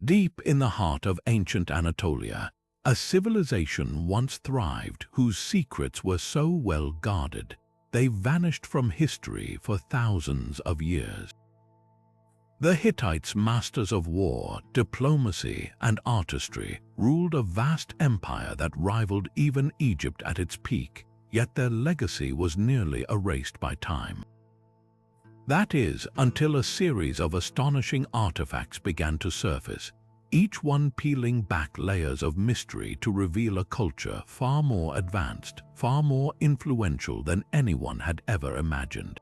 Deep in the heart of ancient Anatolia, a civilization once thrived whose secrets were so well guarded, they vanished from history for thousands of years. The Hittites, masters of war, diplomacy, and artistry, ruled a vast empire that rivaled even Egypt at its peak, yet their legacy was nearly erased by time. That is, until a series of astonishing artifacts began to surface, each one peeling back layers of mystery to reveal a culture far more advanced, far more influential than anyone had ever imagined.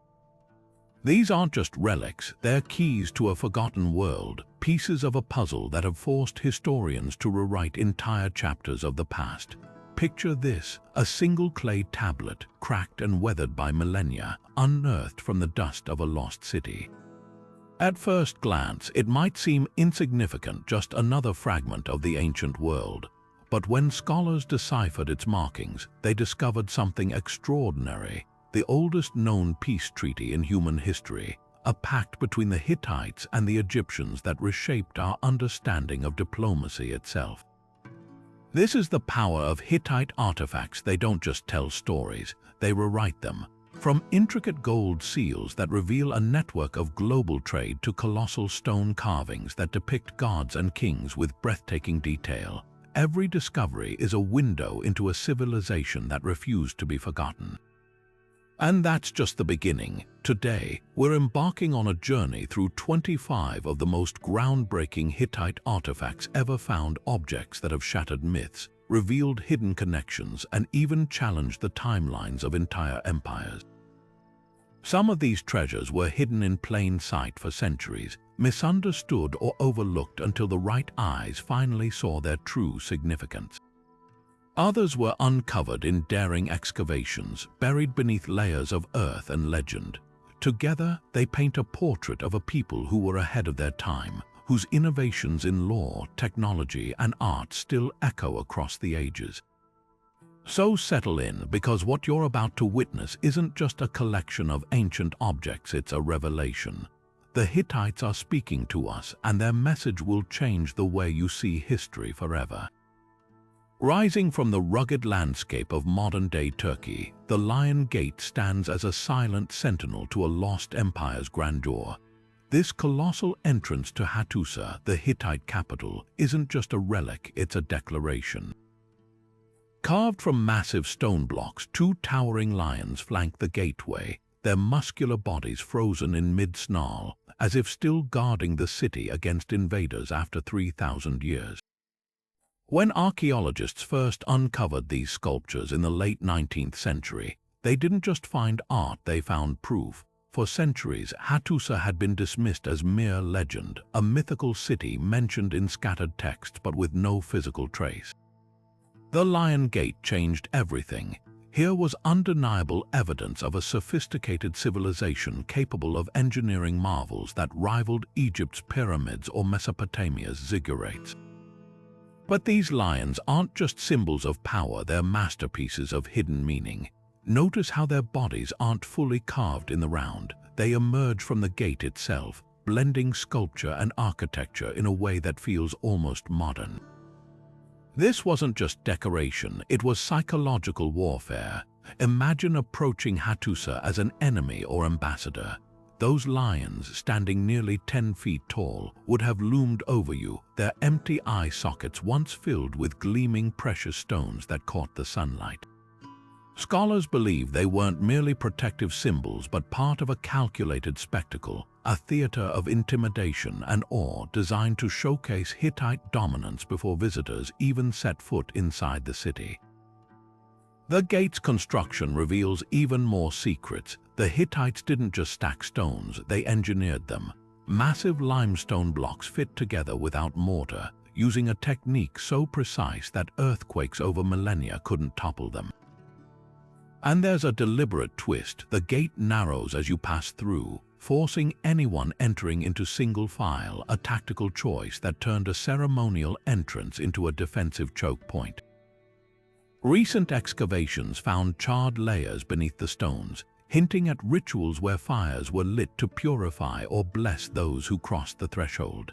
These aren't just relics, they're keys to a forgotten world, pieces of a puzzle that have forced historians to rewrite entire chapters of the past. Picture this, a single clay tablet, cracked and weathered by millennia, unearthed from the dust of a lost city. At first glance, it might seem insignificant, just another fragment of the ancient world. But when scholars deciphered its markings, they discovered something extraordinary. The oldest known peace treaty in human history, a pact between the Hittites and the Egyptians that reshaped our understanding of diplomacy itself. This is the power of Hittite artifacts. They don't just tell stories, they rewrite them. From intricate gold seals that reveal a network of global trade to colossal stone carvings that depict gods and kings with breathtaking detail, every discovery is a window into a civilization that refused to be forgotten. And that's just the beginning. Today, we're embarking on a journey through 25 of the most groundbreaking Hittite artifacts ever found, objects that have shattered myths, revealed hidden connections, and even challenged the timelines of entire empires. Some of these treasures were hidden in plain sight for centuries, misunderstood or overlooked until the right eyes finally saw their true significance. Others were uncovered in daring excavations, buried beneath layers of earth and legend. Together, they paint a portrait of a people who were ahead of their time, whose innovations in law, technology, and art still echo across the ages. So settle in, because what you're about to witness isn't just a collection of ancient objects, it's a revelation. The Hittites are speaking to us, and their message will change the way you see history forever. Rising from the rugged landscape of modern-day Turkey, the Lion Gate stands as a silent sentinel to a lost empire's grandeur. This colossal entrance to Hattusa, the Hittite capital, isn't just a relic, it's a declaration. Carved from massive stone blocks, two towering lions flank the gateway, their muscular bodies frozen in mid-snarl, as if still guarding the city against invaders after 3,000 years. When archaeologists first uncovered these sculptures in the late 19th century, they didn't just find art, they found proof. For centuries, Hattusa had been dismissed as mere legend, a mythical city mentioned in scattered texts but with no physical trace. The Lion Gate changed everything. Here was undeniable evidence of a sophisticated civilization capable of engineering marvels that rivaled Egypt's pyramids or Mesopotamia's ziggurats. But these lions aren't just symbols of power, they're masterpieces of hidden meaning. Notice how their bodies aren't fully carved in the round. They emerge from the gate itself, blending sculpture and architecture in a way that feels almost modern. This wasn't just decoration, it was psychological warfare. Imagine approaching Hattusa as an enemy or ambassador. Those lions, standing nearly 10 feet tall, would have loomed over you, their empty eye sockets once filled with gleaming precious stones that caught the sunlight. Scholars believe they weren't merely protective symbols but part of a calculated spectacle, a theater of intimidation and awe designed to showcase Hittite dominance before visitors even set foot inside the city. The gate's construction reveals even more secrets. The Hittites didn't just stack stones, they engineered them. Massive limestone blocks fit together without mortar, using a technique so precise that earthquakes over millennia couldn't topple them. And there's a deliberate twist. The gate narrows as you pass through, forcing anyone entering into single file, a tactical choice that turned a ceremonial entrance into a defensive choke point. Recent excavations found charred layers beneath the stones, hinting at rituals where fires were lit to purify or bless those who crossed the threshold.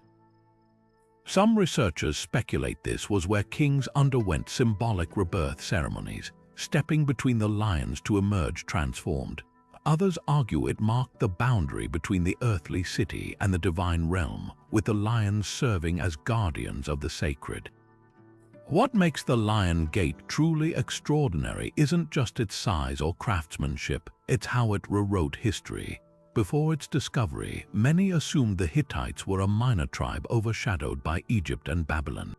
Some researchers speculate this was where kings underwent symbolic rebirth ceremonies, stepping between the lions to emerge transformed. Others argue it marked the boundary between the earthly city and the divine realm, with the lions serving as guardians of the sacred. What makes the Lion Gate truly extraordinary isn't just its size or craftsmanship, it's how it rewrote history. Before its discovery, many assumed the Hittites were a minor tribe overshadowed by Egypt and Babylon.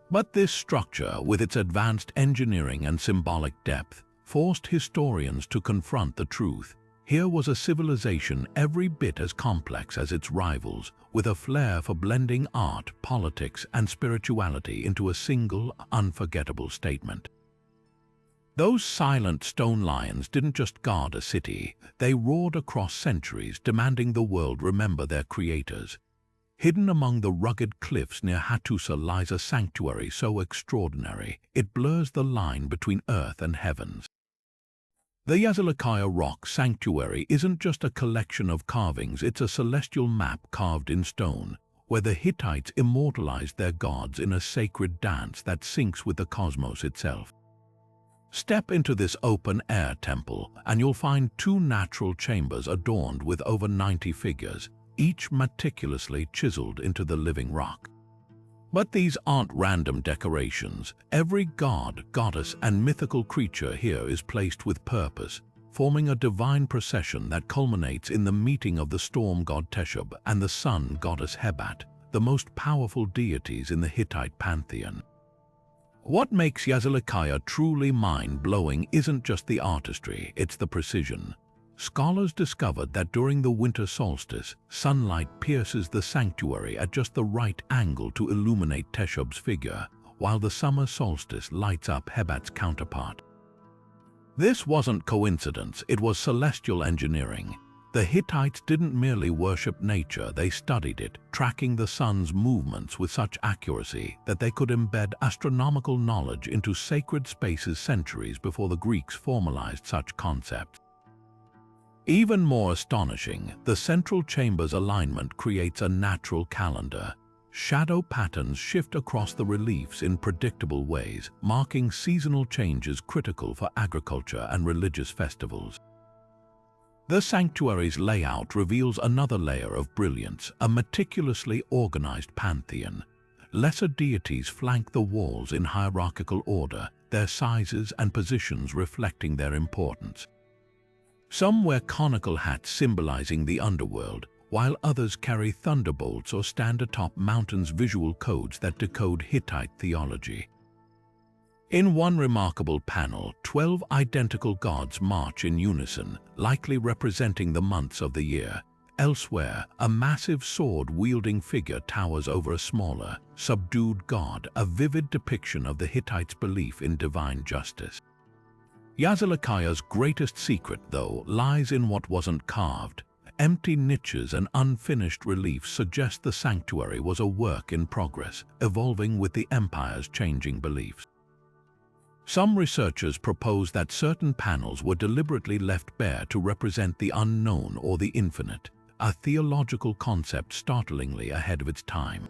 But this structure, with its advanced engineering and symbolic depth, forced historians to confront the truth. Here was a civilization every bit as complex as its rivals, with a flair for blending art, politics, and spirituality into a single, unforgettable statement. Those silent stone lions didn't just guard a city, they roared across centuries, demanding the world remember their creators. Hidden among the rugged cliffs near Hattusa lies a sanctuary so extraordinary, it blurs the line between earth and heavens. The Yazılıkaya Rock Sanctuary isn't just a collection of carvings, it's a celestial map carved in stone, where the Hittites immortalized their gods in a sacred dance that syncs with the cosmos itself. Step into this open-air temple, and you'll find two natural chambers adorned with over 90 figures, each meticulously chiseled into the living rock. But these aren't random decorations. Every god, goddess, and mythical creature here is placed with purpose, forming a divine procession that culminates in the meeting of the storm god Teshub and the sun goddess Hebat, the most powerful deities in the Hittite pantheon. What makes Yazılıkaya truly mind-blowing isn't just the artistry, it's the precision. Scholars discovered that during the winter solstice, sunlight pierces the sanctuary at just the right angle to illuminate Teshub's figure, while the summer solstice lights up Hebat's counterpart. This wasn't coincidence, it was celestial engineering. The Hittites didn't merely worship nature, they studied it, tracking the sun's movements with such accuracy that they could embed astronomical knowledge into sacred spaces centuries before the Greeks formalized such concepts. Even more astonishing, the central chamber's alignment creates a natural calendar. Shadow patterns shift across the reliefs in predictable ways, marking seasonal changes critical for agriculture and religious festivals. The sanctuary's layout reveals another layer of brilliance, a meticulously organized pantheon. Lesser deities flank the walls in hierarchical order, their sizes and positions reflecting their importance. Some wear conical hats symbolizing the underworld, while others carry thunderbolts or stand atop mountains, visual codes that decode Hittite theology. In one remarkable panel, 12 identical gods march in unison, likely representing the months of the year. Elsewhere, a massive sword-wielding figure towers over a smaller, subdued god, a vivid depiction of the Hittites' belief in divine justice. Yazılıkaya's greatest secret, though, lies in what wasn't carved. Empty niches and unfinished reliefs suggest the sanctuary was a work in progress, evolving with the empire's changing beliefs. Some researchers propose that certain panels were deliberately left bare to represent the unknown or the infinite, a theological concept startlingly ahead of its time.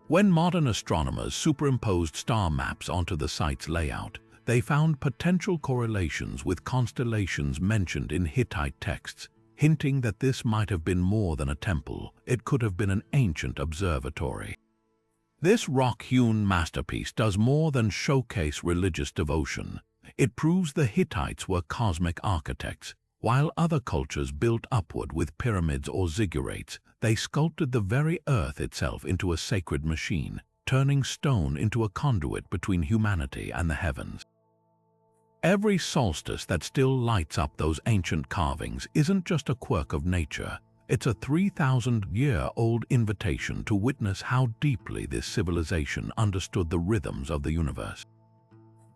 When modern astronomers superimposed star maps onto the site's layout, they found potential correlations with constellations mentioned in Hittite texts, hinting that this might have been more than a temple, it could have been an ancient observatory. This rock-hewn masterpiece does more than showcase religious devotion. It proves the Hittites were cosmic architects. While other cultures built upward with pyramids or ziggurats, they sculpted the very earth itself into a sacred machine, turning stone into a conduit between humanity and the heavens. Every solstice that still lights up those ancient carvings isn't just a quirk of nature. It's a 3,000-year-old invitation to witness how deeply this civilization understood the rhythms of the universe.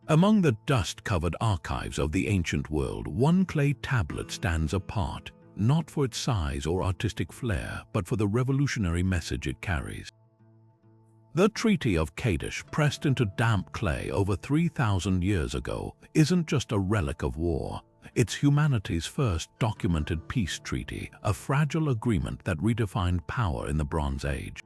Among the dust-covered archives of the ancient world, one clay tablet stands apart, not for its size or artistic flair, but for the revolutionary message it carries. The Treaty of Kadesh, pressed into damp clay over 3,000 years ago, isn't just a relic of war. It's humanity's first documented peace treaty, a fragile agreement that redefined power in the Bronze Age.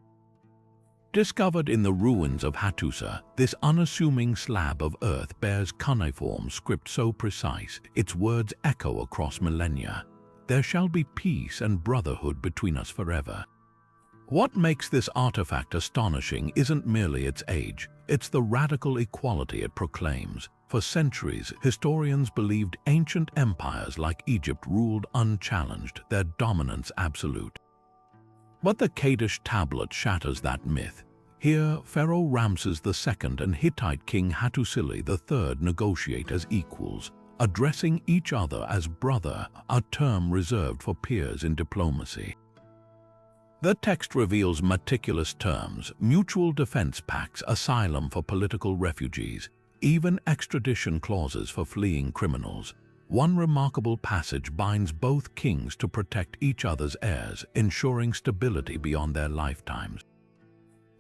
Discovered in the ruins of Hattusa, this unassuming slab of earth bears cuneiform script so precise its words echo across millennia. There shall be peace and brotherhood between us forever. What makes this artifact astonishing isn't merely its age, it's the radical equality it proclaims. For centuries, historians believed ancient empires like Egypt ruled unchallenged, their dominance absolute. But the Kadesh tablet shatters that myth. Here, Pharaoh Ramses II and Hittite King Hattusili III negotiate as equals, addressing each other as brother, a term reserved for peers in diplomacy. The text reveals meticulous terms, mutual defense pacts, asylum for political refugees, even extradition clauses for fleeing criminals. One remarkable passage binds both kings to protect each other's heirs, ensuring stability beyond their lifetimes.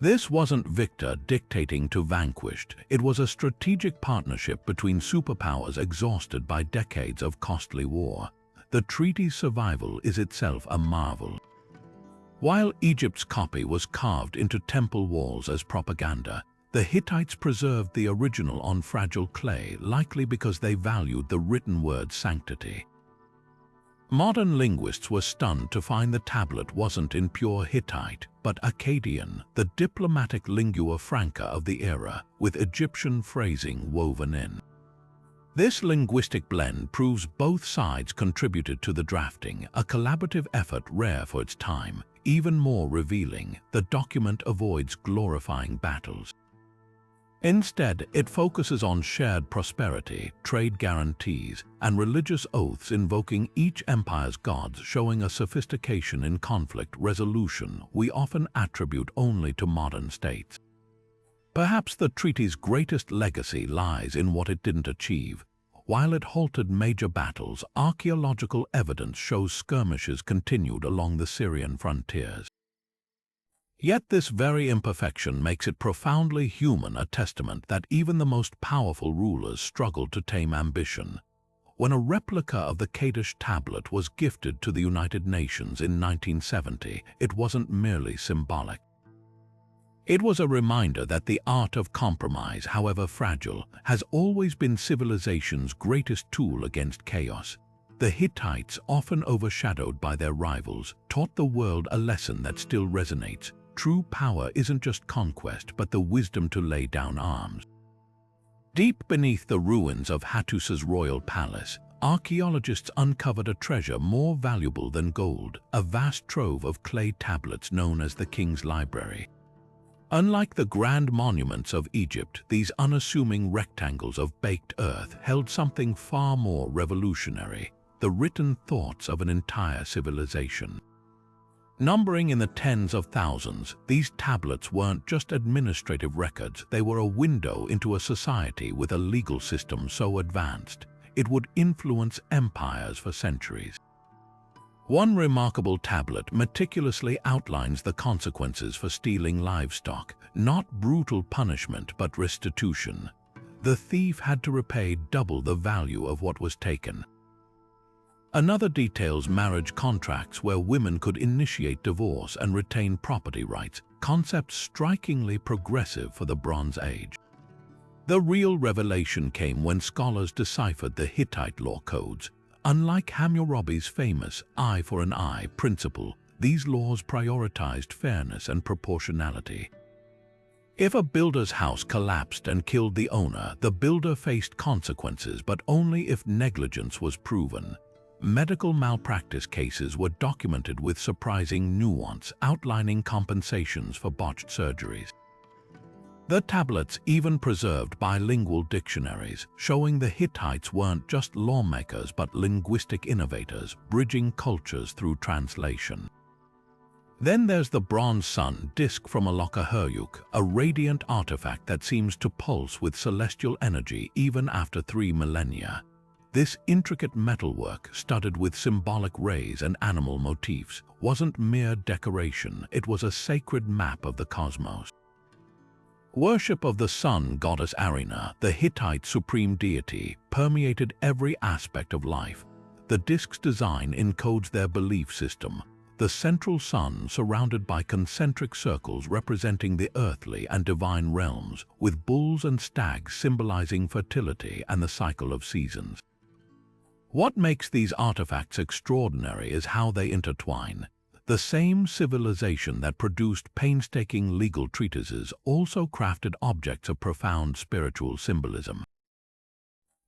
This wasn't victor dictating to vanquished, it was a strategic partnership between superpowers exhausted by decades of costly war. The treaty's survival is itself a marvel. While Egypt's copy was carved into temple walls as propaganda, the Hittites preserved the original on fragile clay, likely because they valued the written word's sanctity. Modern linguists were stunned to find the tablet wasn't in pure Hittite, but Akkadian, the diplomatic lingua franca of the era, with Egyptian phrasing woven in. This linguistic blend proves both sides contributed to the drafting, a collaborative effort rare for its time. Even more revealing, the document avoids glorifying battles. Instead, it focuses on shared prosperity, trade guarantees, and religious oaths invoking each empire's gods, showing a sophistication in conflict resolution we often attribute only to modern states. Perhaps the treaty's greatest legacy lies in what it didn't achieve. While it halted major battles, archaeological evidence shows skirmishes continued along the Syrian frontiers. Yet this very imperfection makes it profoundly human, a testament that even the most powerful rulers struggled to tame ambition. When a replica of the Kadesh tablet was gifted to the United Nations in 1970, it wasn't merely symbolic. It was a reminder that the art of compromise, however fragile, has always been civilization's greatest tool against chaos. The Hittites, often overshadowed by their rivals, taught the world a lesson that still resonates. True power isn't just conquest, but the wisdom to lay down arms. Deep beneath the ruins of Hattusa's royal palace, archaeologists uncovered a treasure more valuable than gold, a vast trove of clay tablets known as the King's Library. Unlike the grand monuments of Egypt, these unassuming rectangles of baked earth held something far more revolutionary: the written thoughts of an entire civilization. Numbering in the tens of thousands, these tablets weren't just administrative records, they were a window into a society with a legal system so advanced it would influence empires for centuries. One remarkable tablet meticulously outlines the consequences for stealing livestock, not brutal punishment but restitution. The thief had to repay double the value of what was taken. Another details marriage contracts where women could initiate divorce and retain property rights, concepts strikingly progressive for the Bronze Age. The real revelation came when scholars deciphered the Hittite law codes. Unlike Hammurabi's famous eye for an eye principle, these laws prioritized fairness and proportionality. If a builder's house collapsed and killed the owner, the builder faced consequences, but only if negligence was proven. Medical malpractice cases were documented with surprising nuance, outlining compensations for botched surgeries. The tablets even preserved bilingual dictionaries, showing the Hittites weren't just lawmakers but linguistic innovators, bridging cultures through translation. Then there's the bronze sun disk from Alakahuruk, a radiant artifact that seems to pulse with celestial energy even after 3 millennia. This intricate metalwork, studded with symbolic rays and animal motifs, wasn't mere decoration, it was a sacred map of the cosmos. Worship of the sun goddess Arina, the Hittite supreme deity, permeated every aspect of life. The disk's design encodes their belief system. the central sun surrounded by concentric circles representing the earthly and divine realms, with bulls and stags symbolizing fertility and the cycle of seasons. What makes these artifacts extraordinary is how they intertwine. The same civilization that produced painstaking legal treatises also crafted objects of profound spiritual symbolism.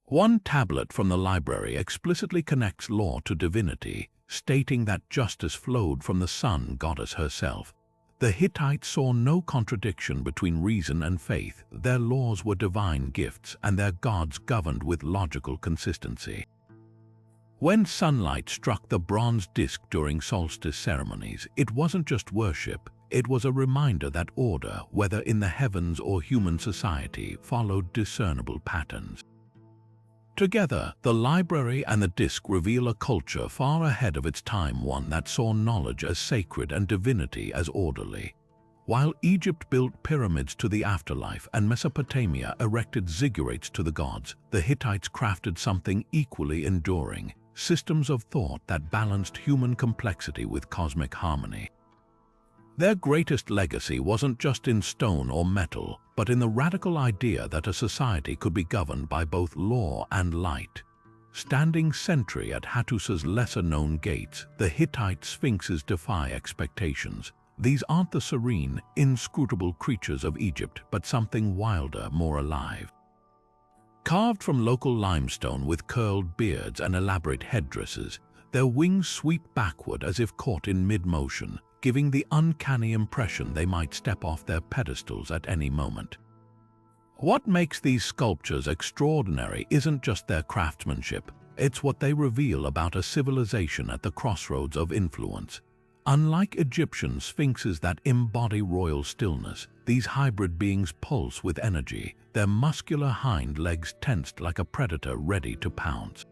One tablet from the library explicitly connects law to divinity, stating that justice flowed from the sun goddess herself. The Hittites saw no contradiction between reason and faith. Their laws were divine gifts, and their gods governed with logical consistency. When sunlight struck the bronze disk during solstice ceremonies, it wasn't just worship, it was a reminder that order, whether in the heavens or human society, followed discernible patterns. Together, the library and the disk reveal a culture far ahead of its time, one that saw knowledge as sacred and divinity as orderly. While Egypt built pyramids to the afterlife and Mesopotamia erected ziggurats to the gods, the Hittites crafted something equally enduring: systems of thought that balanced human complexity with cosmic harmony. Their greatest legacy wasn't just in stone or metal, but in the radical idea that a society could be governed by both law and light. Standing sentry at Hattusa's lesser-known gates, the Hittite sphinxes defy expectations. These aren't the serene, inscrutable creatures of Egypt, but something wilder, more alive. Carved from local limestone with curled beards and elaborate headdresses, their wings sweep backward as if caught in mid-motion, giving the uncanny impression they might step off their pedestals at any moment. What makes these sculptures extraordinary isn't just their craftsmanship, it's what they reveal about a civilization at the crossroads of influence. Unlike Egyptian sphinxes that embody royal stillness, these hybrid beings pulse with energy, their muscular hind legs tensed like a predator ready to pounce.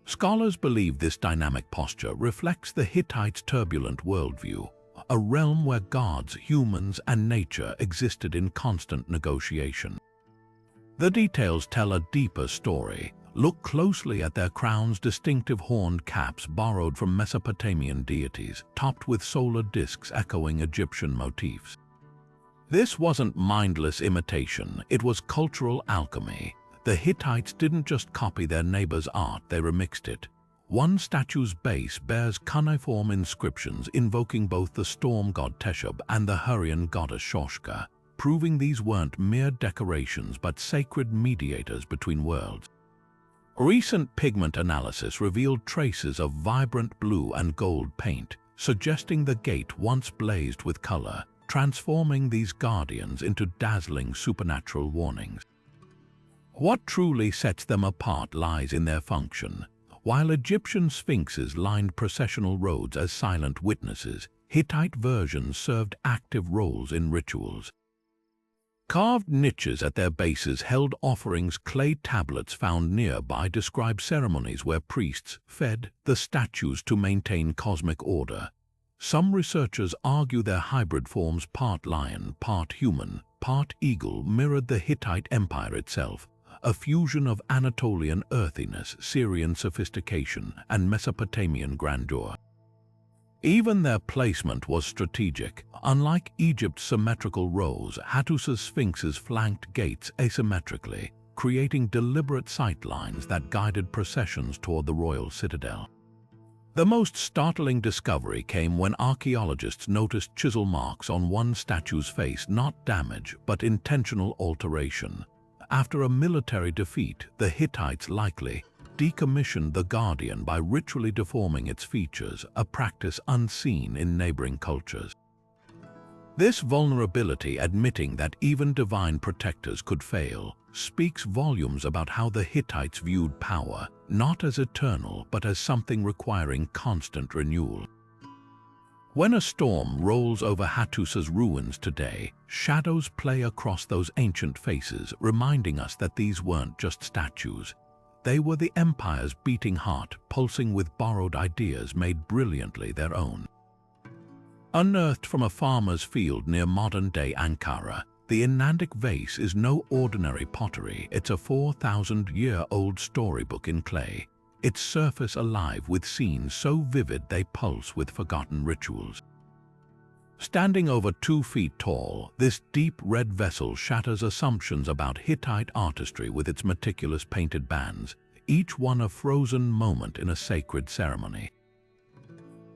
Scholars believe this dynamic posture reflects the Hittites' turbulent worldview, a realm where gods, humans, and nature existed in constant negotiation. The details tell a deeper story. Look closely at their crowns' distinctive horned caps borrowed from Mesopotamian deities, topped with solar discs echoing Egyptian motifs. This wasn't mindless imitation, it was cultural alchemy. The Hittites didn't just copy their neighbor's art, they remixed it. One statue's base bears cuneiform inscriptions invoking both the storm god Teshub and the Hurrian goddess Shoshka, proving these weren't mere decorations but sacred mediators between worlds. Recent pigment analysis revealed traces of vibrant blue and gold paint, suggesting the gate once blazed with color, transforming these guardians into dazzling supernatural warnings. What truly sets them apart lies in their function. While Egyptian sphinxes lined processional roads as silent witnesses, Hittite versions served active roles in rituals. Carved niches at their bases held offerings. Clay tablets found nearby describe ceremonies where priests fed the statues to maintain cosmic order. Some researchers argue their hybrid forms, part lion, part human, part eagle, mirrored the Hittite Empire itself, a fusion of Anatolian earthiness, Syrian sophistication, and Mesopotamian grandeur. Even their placement was strategic. Unlike Egypt's symmetrical rows, Hattusa's sphinxes flanked gates asymmetrically, creating deliberate sightlines that guided processions toward the royal citadel. The most startling discovery came when archaeologists noticed chisel marks on one statue's face, not damage, but intentional alteration. After a military defeat, the Hittites likely decommissioned the guardian by ritually deforming its features, a practice unseen in neighboring cultures. This vulnerability, admitting that even divine protectors could fail, speaks volumes about how the Hittites viewed power, not as eternal but as something requiring constant renewal. When a storm rolls over Hattusa's ruins today, shadows play across those ancient faces, reminding us that these weren't just statues. They were the empire's beating heart, pulsing with borrowed ideas made brilliantly their own. Unearthed from a farmer's field near modern-day Ankara, the enigmatic vase is no ordinary pottery. It's a 4,000-year-old storybook in clay. its surface alive with scenes so vivid they pulse with forgotten rituals. Standing over 2 feet tall, this deep red vessel shatters assumptions about Hittite artistry with its meticulous painted bands, each one a frozen moment in a sacred ceremony.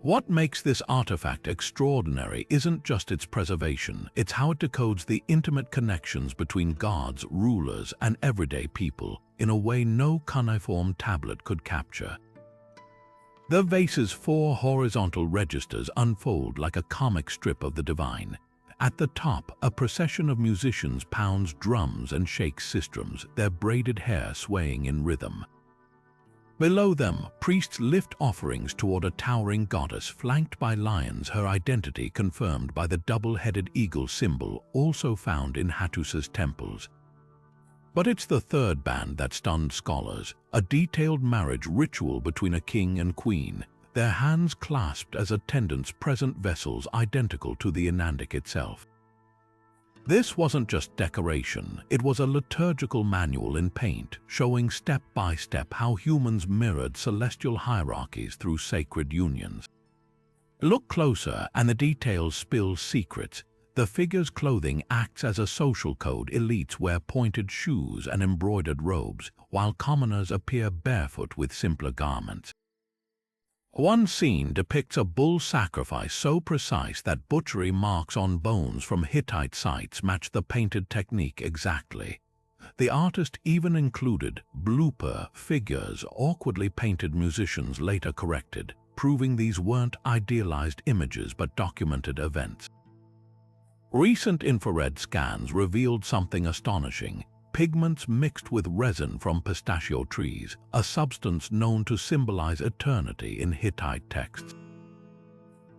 What makes this artifact extraordinary isn't just its preservation, it's how it decodes the intimate connections between gods, rulers, and everyday people in a way no cuneiform tablet could capture. The vase's 4 horizontal registers unfold like a comic strip of the divine. At the top, a procession of musicians pounds drums and shakes sistrums, their braided hair swaying in rhythm. Below them, priests lift offerings toward a towering goddess flanked by lions, her identity confirmed by the double-headed eagle symbol also found in Hattusa's temples. But it's the third band that stunned scholars, a detailed marriage ritual between a king and queen, their hands clasped as attendants present vessels identical to the enigmatic itself. This wasn't just decoration, it was a liturgical manual in paint, showing step by step how humans mirrored celestial hierarchies through sacred unions. Look closer and the details spill secrets. The figure's clothing acts as a social code. Elites wear pointed shoes and embroidered robes, while commoners appear barefoot with simpler garments. One scene depicts a bull sacrifice so precise that butchery marks on bones from Hittite sites match the painted technique exactly. The artist even included blooper figures, awkwardly painted musicians later corrected, proving these weren't idealized images but documented events. Recent infrared scans revealed something astonishing. Pigments mixed with resin from pistachio trees, a substance known to symbolize eternity in Hittite texts.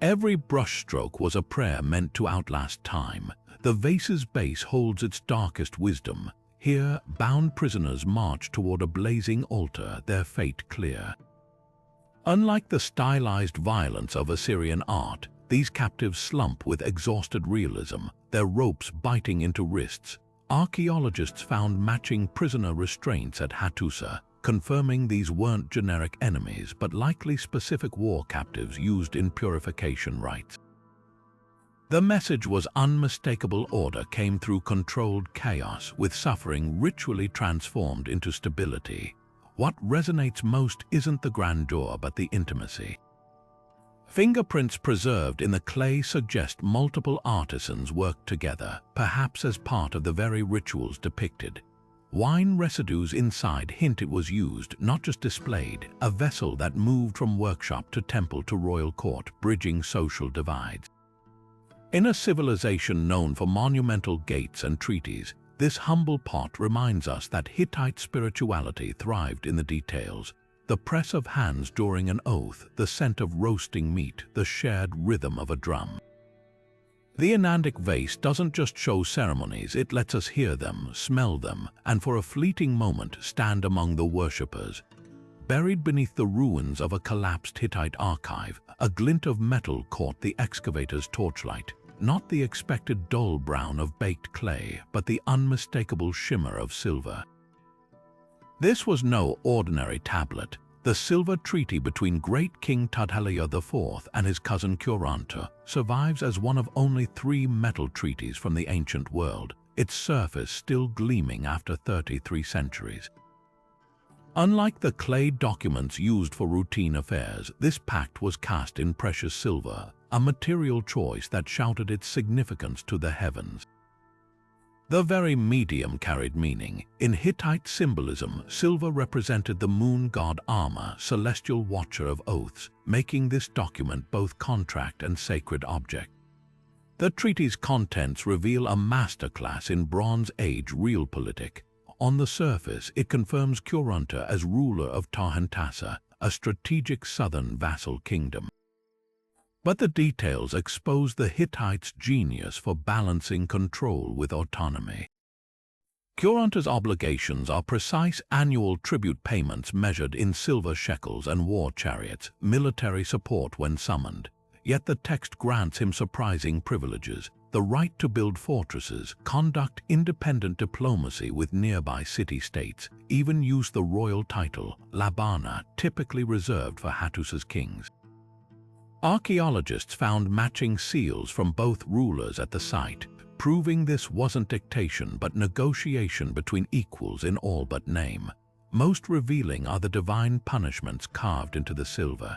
Every brushstroke was a prayer meant to outlast time. The vase's base holds its darkest wisdom. Here, bound prisoners march toward a blazing altar, their fate clear. Unlike the stylized violence of Assyrian art, these captives slump with exhausted realism, their ropes biting into wrists. Archaeologists found matching prisoner restraints at Hattusa, confirming these weren't generic enemies but likely specific war captives used in purification rites. The message was unmistakable. Order came through controlled chaos, with suffering ritually transformed into stability. What resonates most isn't the grandeur but the intimacy. Fingerprints preserved in the clay suggest multiple artisans worked together, perhaps as part of the very rituals depicted. Wine residues inside hint it was used, not just displayed, a vessel that moved from workshop to temple to royal court, bridging social divides. In a civilization known for monumental gates and treaties, this humble pot reminds us that Hittite spirituality thrived in the details. The press of hands during an oath, the scent of roasting meat, the shared rhythm of a drum. The enigmatic vase doesn't just show ceremonies, it lets us hear them, smell them, and for a fleeting moment stand among the worshippers. Buried beneath the ruins of a collapsed Hittite archive, a glint of metal caught the excavator's torchlight, not the expected dull brown of baked clay, but the unmistakable shimmer of silver. This was no ordinary tablet. The silver treaty between great King Tudhaliya IV and his cousin Kuranta survives as one of only 3 metal treaties from the ancient world, its surface still gleaming after 33 centuries. Unlike the clay documents used for routine affairs, this pact was cast in precious silver, a material choice that shouted its significance to the heavens. The very medium carried meaning. In Hittite symbolism, silver represented the moon god Amma, celestial watcher of oaths, making this document both contract and sacred object. The treaty's contents reveal a masterclass in Bronze Age realpolitik. On the surface, it confirms Kuranta as ruler of Tahantasa, a strategic southern vassal kingdom. But the details expose the Hittites' genius for balancing control with autonomy. Kuranta's obligations are precise annual tribute payments measured in silver shekels and war chariots, military support when summoned. Yet the text grants him surprising privileges. the right to build fortresses, conduct independent diplomacy with nearby city-states, even use the royal title, Labana, typically reserved for Hattusa's kings. Archaeologists found matching seals from both rulers at the site, proving this wasn't dictation but negotiation between equals in all but name. Most revealing are the divine punishments carved into the silver.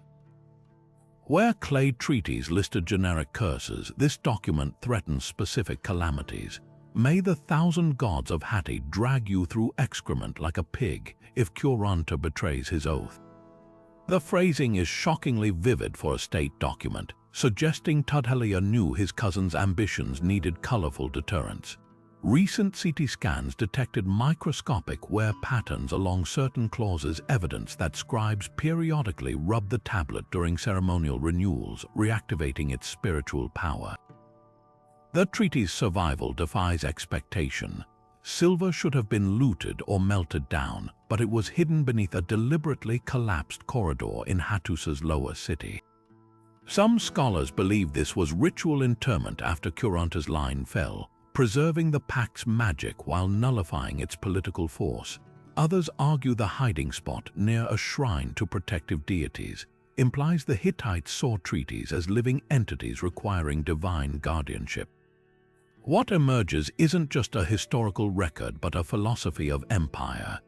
Where clay treaties listed generic curses, this document threatens specific calamities. May the 1,000 gods of Hatti drag you through excrement like a pig if Kuranta betrays his oath. The phrasing is shockingly vivid for a state document, suggesting Tudhaliya knew his cousin's ambitions needed colorful deterrence. Recent CT scans detected microscopic wear patterns along certain clauses, evidence that scribes periodically rub the tablet during ceremonial renewals, reactivating its spiritual power. The treaty's survival defies expectation. Silver should have been looted or melted down, but it was hidden beneath a deliberately collapsed corridor in Hattusa's lower city. Some scholars believe this was ritual interment after Kuranta's line fell, preserving the pact's magic while nullifying its political force. Others argue the hiding spot near a shrine to protective deities implies the Hittites saw treaties as living entities requiring divine guardianship. What emerges isn't just a historical record but a philosophy of empire.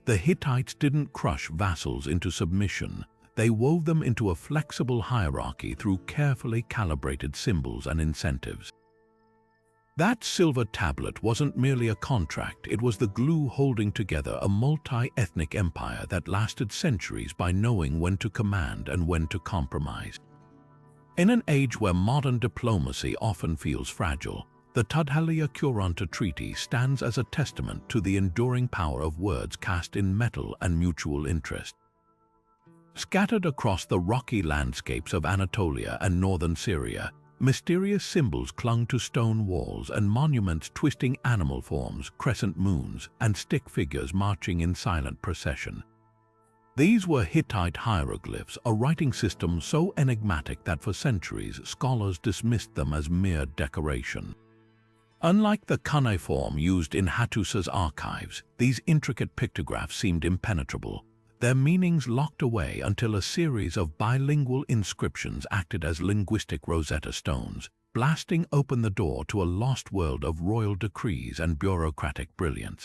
The Hittites didn't crush vassals into submission. They wove them into a flexible hierarchy through carefully calibrated symbols and incentives. That silver tablet wasn't merely a contract, it was the glue holding together a multi-ethnic empire that lasted centuries by knowing when to command and when to compromise. In an age where modern diplomacy often feels fragile, the Tudhaliya-Kuranta Treaty stands as a testament to the enduring power of words cast in metal and mutual interest. Scattered across the rocky landscapes of Anatolia and northern Syria, mysterious symbols clung to stone walls and monuments twisting animal forms, crescent moons, and stick figures marching in silent procession. These were Hittite hieroglyphs, a writing system so enigmatic that for centuries scholars dismissed them as mere decoration. Unlike the cuneiform used in Hattusa's archives, these intricate pictographs seemed impenetrable, their meanings locked away until a series of bilingual inscriptions acted as linguistic Rosetta Stones, blasting open the door to a lost world of royal decrees and bureaucratic brilliance.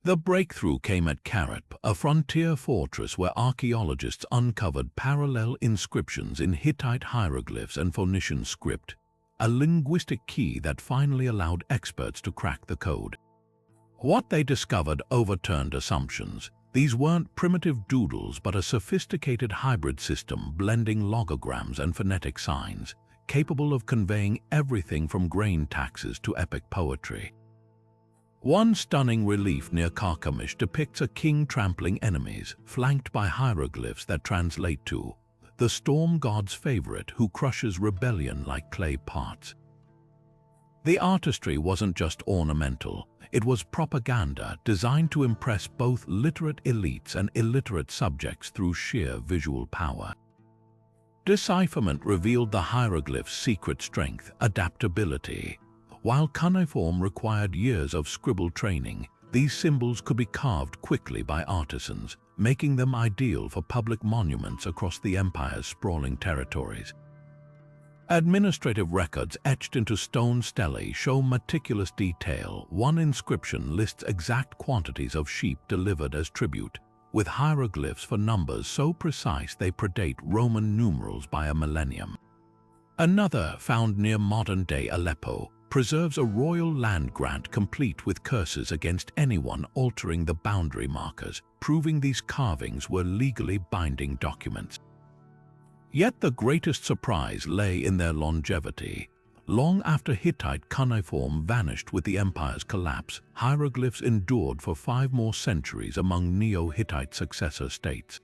The breakthrough came at Karat, a frontier fortress where archaeologists uncovered parallel inscriptions in Hittite hieroglyphs and Phoenician script, a linguistic key that finally allowed experts to crack the code. What they discovered overturned assumptions. These weren't primitive doodles but a sophisticated hybrid system blending logograms and phonetic signs, capable of conveying everything from grain taxes to epic poetry. One stunning relief near Carchemish depicts a king trampling enemies, flanked by hieroglyphs that translate to the storm god's favorite who crushes rebellion like clay pots. The artistry wasn't just ornamental, it was propaganda designed to impress both literate elites and illiterate subjects through sheer visual power. Decipherment revealed the hieroglyphs' secret strength, adaptability. While cuneiform required years of scribble training, these symbols could be carved quickly by artisans, making them ideal for public monuments across the empire's sprawling territories. Administrative records etched into stone stelae show meticulous detail. One inscription lists exact quantities of sheep delivered as tribute, with hieroglyphs for numbers so precise they predate Roman numerals by a millennium. Another, found near modern-day Aleppo, preserves a royal land grant complete with curses against anyone altering the boundary markers, proving these carvings were legally binding documents. Yet the greatest surprise lay in their longevity. Long after Hittite cuneiform vanished with the empire's collapse, hieroglyphs endured for 5 more centuries among Neo-Hittite successor states.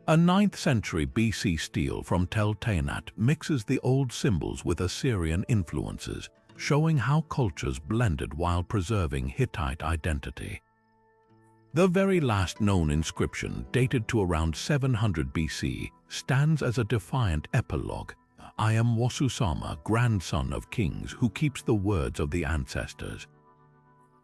A 9th century BC stele from Tel Tainat mixes the old symbols with Assyrian influences, showing how cultures blended while preserving Hittite identity. The very last known inscription, dated to around 700 BC, stands as a defiant epilogue, "I am Wasusama, grandson of kings, who keeps the words of the ancestors."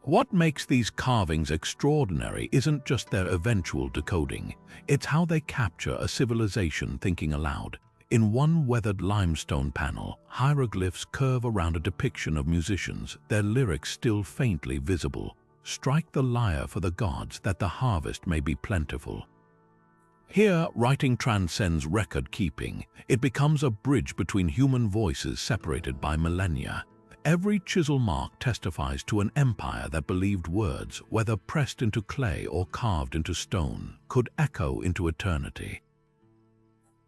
What makes these carvings extraordinary isn't just their eventual decoding, it's how they capture a civilization thinking aloud. In one weathered limestone panel, hieroglyphs curve around a depiction of musicians, their lyrics still faintly visible. "Strike the lyre for the gods, that the harvest may be plentiful." Here, writing transcends record-keeping. It becomes a bridge between human voices separated by millennia. Every chisel mark testifies to an empire that believed words, whether pressed into clay or carved into stone, could echo into eternity.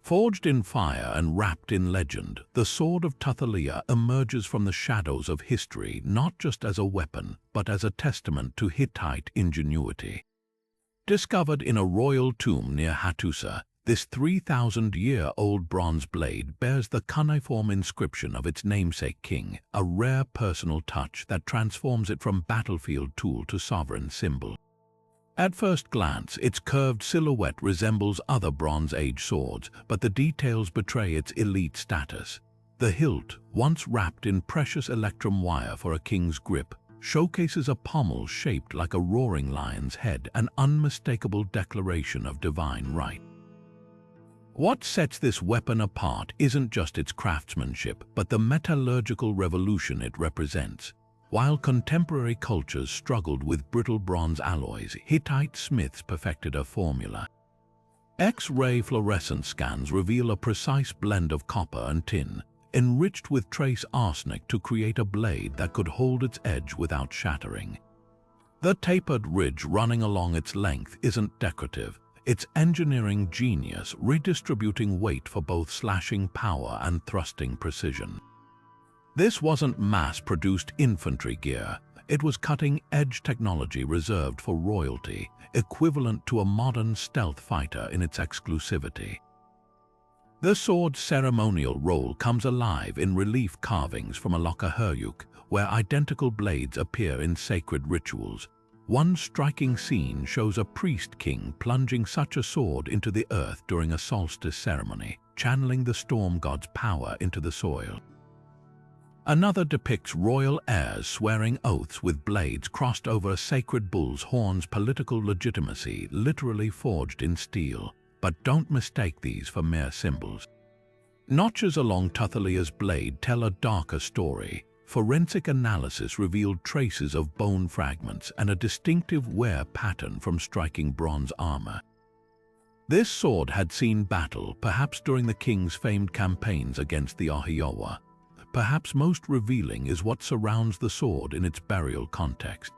Forged in fire and wrapped in legend, the sword of Tathalia emerges from the shadows of history not just as a weapon, but as a testament to Hittite ingenuity. Discovered in a royal tomb near Hattusa, this 3,000-year-old bronze blade bears the cuneiform inscription of its namesake king, a rare personal touch that transforms it from battlefield tool to sovereign symbol. At first glance, its curved silhouette resembles other Bronze Age swords, but the details betray its elite status. The hilt, once wrapped in precious electrum wire for a king's grip, showcases a pommel shaped like a roaring lion's head, an unmistakable declaration of divine right. What sets this weapon apart isn't just its craftsmanship, but the metallurgical revolution it represents. While contemporary cultures struggled with brittle bronze alloys, Hittite smiths perfected a formula. X-ray fluorescence scans reveal a precise blend of copper and tin, enriched with trace arsenic to create a blade that could hold its edge without shattering. The tapered ridge running along its length isn't decorative. It's engineering genius, redistributing weight for both slashing power and thrusting precision. This wasn't mass-produced infantry gear. It was cutting-edge technology reserved for royalty, equivalent to a modern stealth fighter in its exclusivity. The sword's ceremonial role comes alive in relief carvings from Alokahuruk, where identical blades appear in sacred rituals. One striking scene shows a priest-king plunging such a sword into the earth during a solstice ceremony, channeling the storm god's power into the soil. Another depicts royal heirs swearing oaths with blades crossed over a sacred bull's horn's political legitimacy, literally forged in steel. But don't mistake these for mere symbols. Notches along Tathalia's blade tell a darker story. Forensic analysis revealed traces of bone fragments and a distinctive wear pattern from striking bronze armor. This sword had seen battle, perhaps during the king's famed campaigns against the Ohiyowa. Perhaps most revealing is what surrounds the sword in its burial context.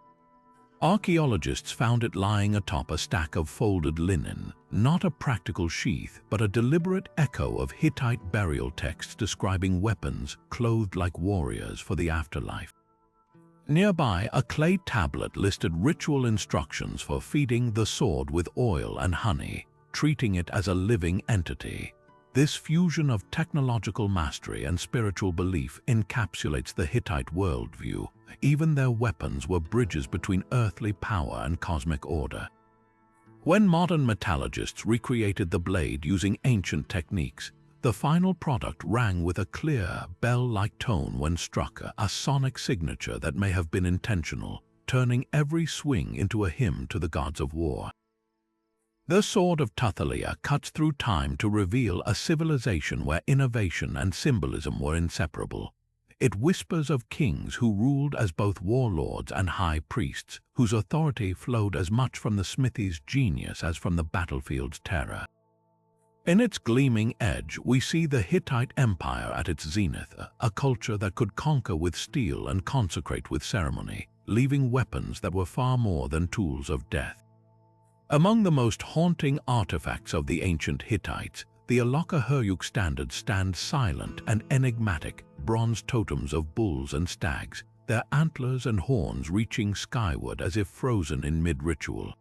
Archaeologists found it lying atop a stack of folded linen, not a practical sheath, but a deliberate echo of Hittite burial texts describing weapons clothed like warriors for the afterlife. Nearby, a clay tablet listed ritual instructions for feeding the sword with oil and honey, treating it as a living entity. This fusion of technological mastery and spiritual belief encapsulates the Hittite worldview. Even their weapons were bridges between earthly power and cosmic order. When modern metallurgists recreated the blade using ancient techniques, the final product rang with a clear, bell-like tone when struck, a sonic signature that may have been intentional, turning every swing into a hymn to the gods of war. The sword of Tathalia cuts through time to reveal a civilization where innovation and symbolism were inseparable. It whispers of kings who ruled as both warlords and high priests, whose authority flowed as much from the smithy's genius as from the battlefield's terror. In its gleaming edge, we see the Hittite Empire at its zenith, a culture that could conquer with steel and consecrate with ceremony, leaving weapons that were far more than tools of death. Among the most haunting artifacts of the ancient Hittites, the Alokahuruk standards stand silent and enigmatic, bronze totems of bulls and stags, their antlers and horns reaching skyward as if frozen in mid-ritual.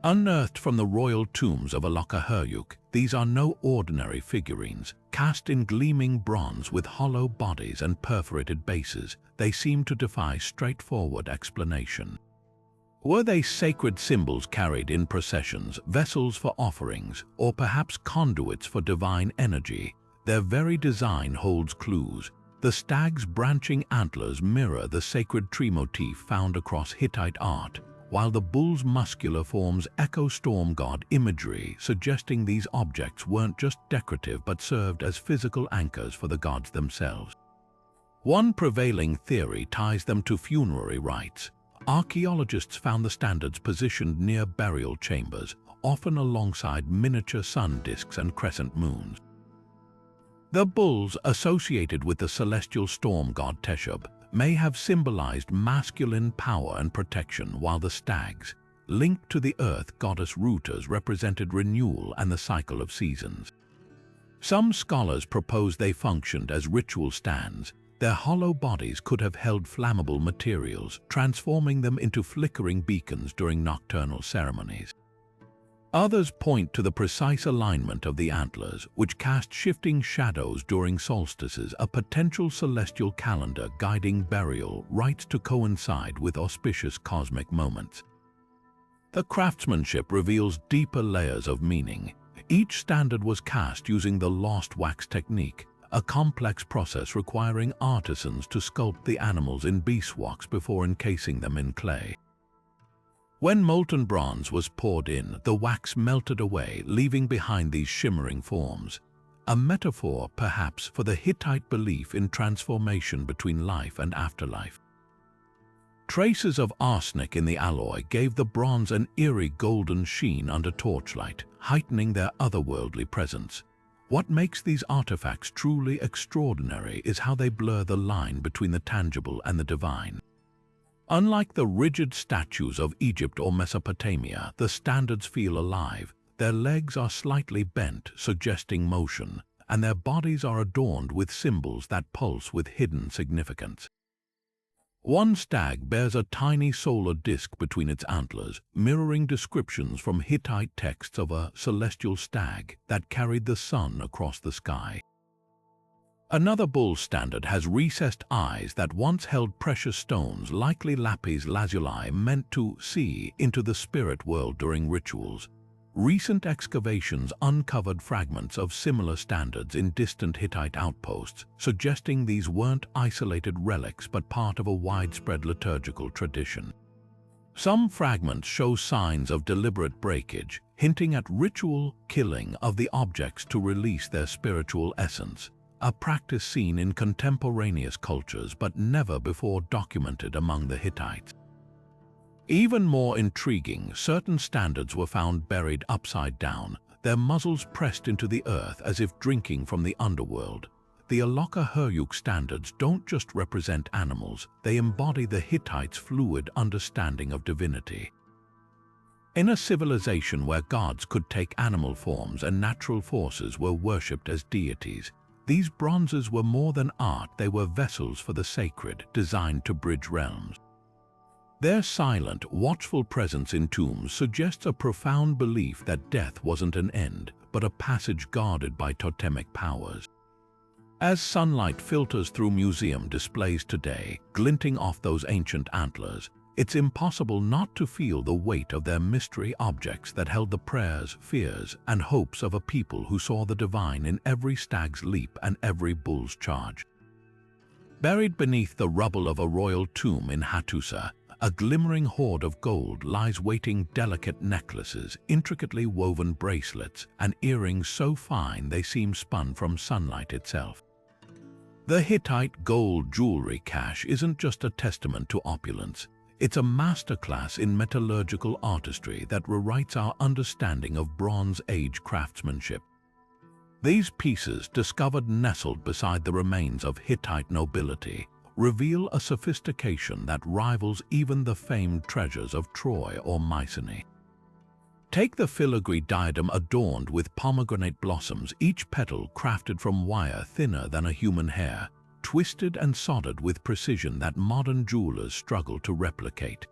Unearthed from the royal tombs of Alokahuruk, these are no ordinary figurines. Cast in gleaming bronze with hollow bodies and perforated bases, they seem to defy straightforward explanation. Were they sacred symbols carried in processions, vessels for offerings, or perhaps conduits for divine energy? Their very design holds clues. The stag's branching antlers mirror the sacred tree motif found across Hittite art, while the bull's muscular forms echo storm god imagery, suggesting these objects weren't just decorative but served as physical anchors for the gods themselves. One prevailing theory ties them to funerary rites. Archaeologists found the standards positioned near burial chambers, often alongside miniature sun disks and crescent moons. The bulls, associated with the celestial storm god Teshub, may have symbolized masculine power and protection, while the stags, linked to the earth goddess Rutas, represented renewal and the cycle of seasons. Some scholars propose they functioned as ritual stands. Their hollow bodies could have held flammable materials, transforming them into flickering beacons during nocturnal ceremonies. Others point to the precise alignment of the antlers, which cast shifting shadows during solstices, a potential celestial calendar guiding burial rites to coincide with auspicious cosmic moments. The craftsmanship reveals deeper layers of meaning. Each standard was cast using the lost wax technique, a complex process requiring artisans to sculpt the animals in beeswax before encasing them in clay. When molten bronze was poured in, the wax melted away, leaving behind these shimmering forms, a metaphor perhaps for the Hittite belief in transformation between life and afterlife. Traces of arsenic in the alloy gave the bronze an eerie golden sheen under torchlight, heightening their otherworldly presence. What makes these artifacts truly extraordinary is how they blur the line between the tangible and the divine. Unlike the rigid statues of Egypt or Mesopotamia, the standards feel alive. Their legs are slightly bent, suggesting motion, and their bodies are adorned with symbols that pulse with hidden significance. One stag bears a tiny solar disk between its antlers, mirroring descriptions from Hittite texts of a celestial stag that carried the sun across the sky. Another bull standard has recessed eyes that once held precious stones, likely lapis lazuli, meant to see into the spirit world during rituals. Recent excavations uncovered fragments of similar standards in distant Hittite outposts, suggesting these weren't isolated relics but part of a widespread liturgical tradition. Some fragments show signs of deliberate breakage, hinting at ritual killing of the objects to release their spiritual essence, a practice seen in contemporaneous cultures but never before documented among the Hittites. Even more intriguing, certain standards were found buried upside down, their muzzles pressed into the earth as if drinking from the underworld. The Alaka standards don't just represent animals, they embody the Hittites' fluid understanding of divinity. In a civilization where gods could take animal forms and natural forces were worshipped as deities, these bronzes were more than art, they were vessels for the sacred, designed to bridge realms. Their silent, watchful presence in tombs suggests a profound belief that death wasn't an end, but a passage guarded by totemic powers. As sunlight filters through museum displays today, glinting off those ancient antlers, it's impossible not to feel the weight of their mystery, objects that held the prayers, fears, and hopes of a people who saw the divine in every stag's leap and every bull's charge. Buried beneath the rubble of a royal tomb in Hattusa, a glimmering hoard of gold lies waiting delicate necklaces, intricately woven bracelets, and earrings so fine they seem spun from sunlight itself. The Hittite gold jewelry cache isn't just a testament to opulence. It's a masterclass in metallurgical artistry that rewrites our understanding of Bronze Age craftsmanship. These pieces, discovered nestled beside the remains of Hittite nobility, reveal a sophistication that rivals even the famed treasures of Troy or Mycenae. Take the filigree diadem adorned with pomegranate blossoms, each petal crafted from wire thinner than a human hair, twisted and soldered with precision that modern jewelers struggle to replicate.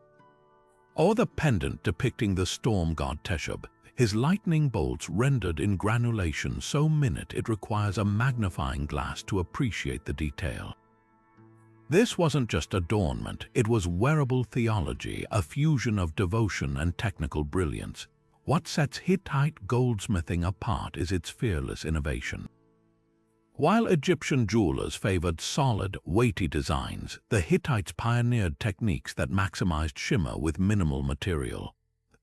Or the pendant depicting the storm god Teshub, his lightning bolts rendered in granulation so minute it requires a magnifying glass to appreciate the detail. This wasn't just adornment, it was wearable theology, a fusion of devotion and technical brilliance. What sets Hittite goldsmithing apart is its fearless innovation. While Egyptian jewelers favored solid, weighty designs, the Hittites pioneered techniques that maximized shimmer with minimal material.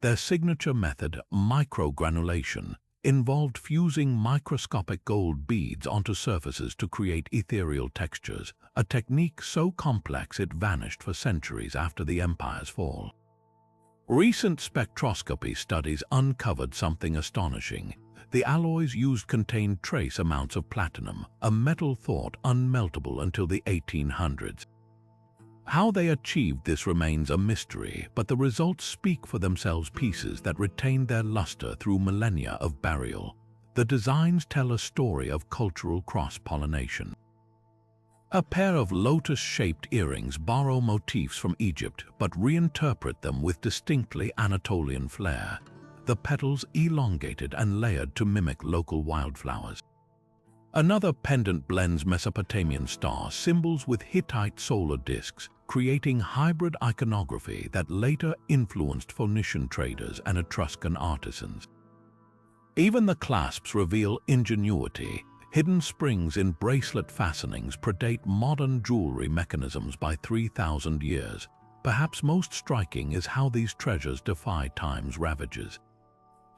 Their signature method, microgranulation, involved fusing microscopic gold beads onto surfaces to create ethereal textures, a technique so complex it vanished for centuries after the empire's fall. Recent spectroscopy studies uncovered something astonishing. The alloys used contained trace amounts of platinum, a metal thought unmeltable until the 1800s. How they achieved this remains a mystery, but the results speak for themselves: pieces that retained their luster through millennia of burial. The designs tell a story of cultural cross-pollination. A pair of lotus-shaped earrings borrow motifs from Egypt but reinterpret them with distinctly Anatolian flair, the petals elongated and layered to mimic local wildflowers. Another pendant blends Mesopotamian star symbols with Hittite solar discs, creating hybrid iconography that later influenced Phoenician traders and Etruscan artisans. Even the clasps reveal ingenuity. Hidden springs in bracelet fastenings predate modern jewelry mechanisms by 3,000 years. Perhaps most striking is how these treasures defy time's ravages.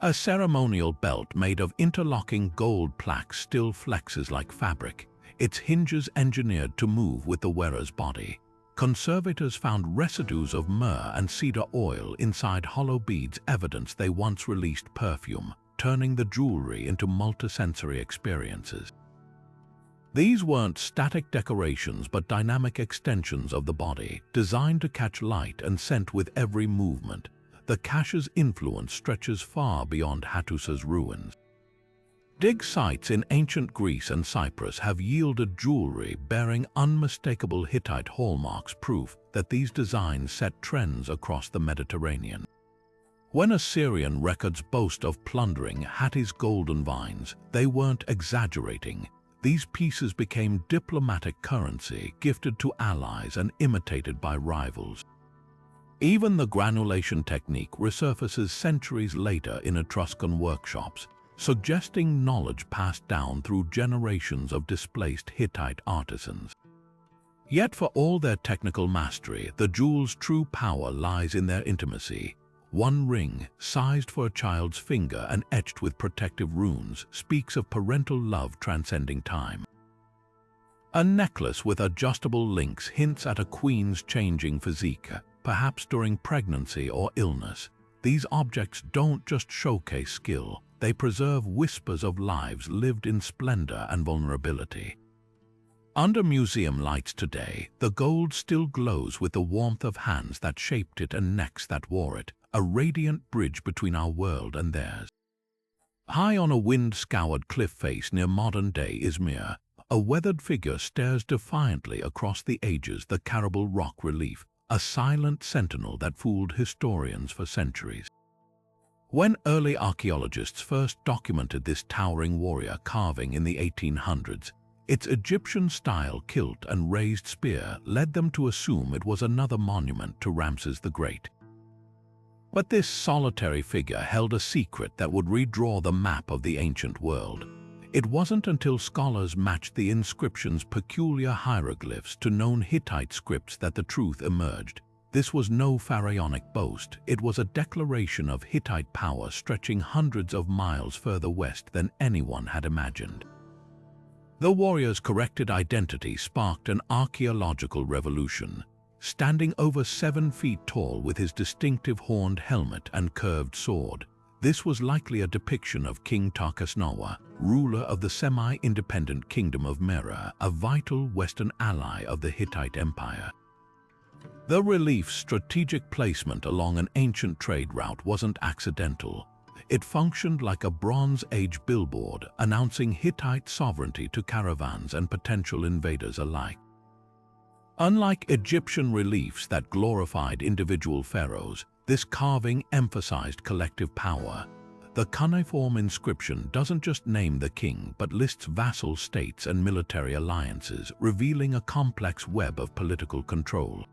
A ceremonial belt made of interlocking gold plaques still flexes like fabric, its hinges engineered to move with the wearer's body. Conservators found residues of myrrh and cedar oil inside hollow beads, evidence they once released perfume, turning the jewelry into multisensory experiences. These weren't static decorations but dynamic extensions of the body, designed to catch light and scent with every movement. The cache's influence stretches far beyond Hattusa's ruins. Dig sites in ancient Greece and Cyprus have yielded jewelry bearing unmistakable Hittite hallmarks, proof that these designs set trends across the Mediterranean. When Assyrian records boast of plundering Hatti's golden vines, they weren't exaggerating. These pieces became diplomatic currency, gifted to allies and imitated by rivals. Even the granulation technique resurfaces centuries later in Etruscan workshops, suggesting knowledge passed down through generations of displaced Hittite artisans. Yet for all their technical mastery, the jewel's true power lies in their intimacy. One ring, sized for a child's finger and etched with protective runes, speaks of parental love transcending time. A necklace with adjustable links hints at a queen's changing physique, perhaps during pregnancy or illness. These objects don't just showcase skill, they preserve whispers of lives lived in splendor and vulnerability. Under museum lights today, the gold still glows with the warmth of hands that shaped it and necks that wore it, a radiant bridge between our world and theirs. High on a wind-scoured cliff face near modern-day Izmir, a weathered figure stares defiantly across the ages, the Karabal rock relief, a silent sentinel that fooled historians for centuries. When early archaeologists first documented this towering warrior carving in the 1800s, its Egyptian-style kilt and raised spear led them to assume it was another monument to Ramses the Great. But this solitary figure held a secret that would redraw the map of the ancient world. It wasn't until scholars matched the inscription's peculiar hieroglyphs to known Hittite scripts that the truth emerged. This was no pharaonic boast, it was a declaration of Hittite power stretching hundreds of miles further west than anyone had imagined. The warrior's corrected identity sparked an archaeological revolution. Standing over 7 feet tall with his distinctive horned helmet and curved sword, this was likely a depiction of King Tarkasnawa, ruler of the semi-independent Kingdom of Mera, a vital western ally of the Hittite Empire. The relief's strategic placement along an ancient trade route wasn't accidental. It functioned like a Bronze Age billboard, announcing Hittite sovereignty to caravans and potential invaders alike. Unlike Egyptian reliefs that glorified individual pharaohs, this carving emphasized collective power. The cuneiform inscription doesn't just name the king but lists vassal states and military alliances, revealing a complex web of political control.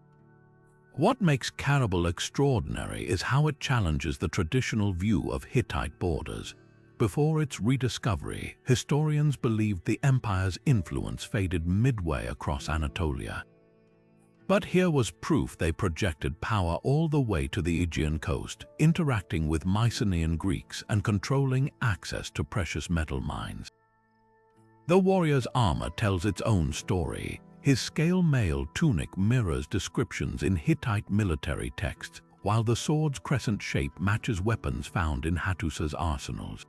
What makes Karabal extraordinary is how it challenges the traditional view of Hittite borders. Before its rediscovery, historians believed the empire's influence faded midway across Anatolia. But here was proof they projected power all the way to the Aegean coast, interacting with Mycenaean Greeks and controlling access to precious metal mines. The warrior's armor tells its own story. His scale mail tunic mirrors descriptions in Hittite military texts, while the sword's crescent shape matches weapons found in Hattusa's arsenals.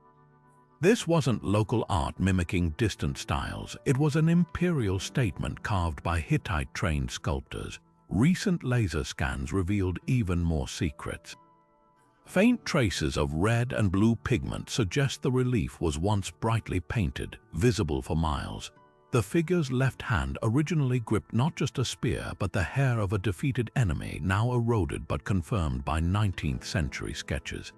This wasn't local art mimicking distant styles, it was an imperial statement carved by Hittite-trained sculptors. Recent laser scans revealed even more secrets. Faint traces of red and blue pigment suggest the relief was once brightly painted, visible for miles. The figure's left hand originally gripped not just a spear but the hair of a defeated enemy, now eroded but confirmed by 19th century sketches.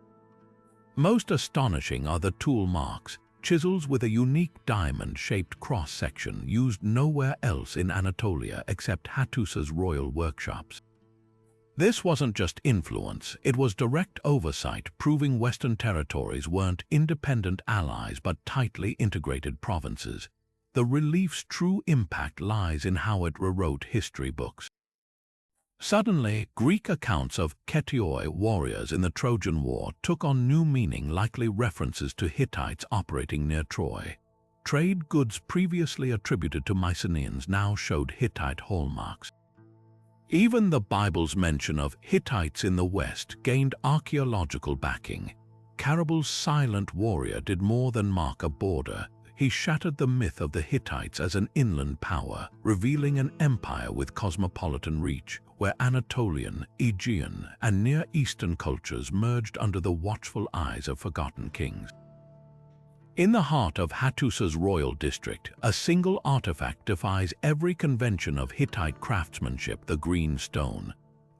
Most astonishing are the tool marks, chisels with a unique diamond-shaped cross-section used nowhere else in Anatolia except Hattusa's royal workshops. This wasn't just influence, it was direct oversight, proving Western territories weren't independent allies but tightly integrated provinces. The relief's true impact lies in how it rewrote history books. Suddenly, Greek accounts of Kettioi warriors in the Trojan War took on new meaning, likely references to Hittites operating near Troy. Trade goods previously attributed to Mycenaeans now showed Hittite hallmarks. Even the Bible's mention of Hittites in the West gained archaeological backing. Carabal's silent warrior did more than mark a border. He shattered the myth of the Hittites as an inland power, revealing an empire with cosmopolitan reach, where Anatolian, Aegean, and Near Eastern cultures merged under the watchful eyes of forgotten kings. In the heart of Hattusa's royal district, a single artifact defies every convention of Hittite craftsmanship: the green stone.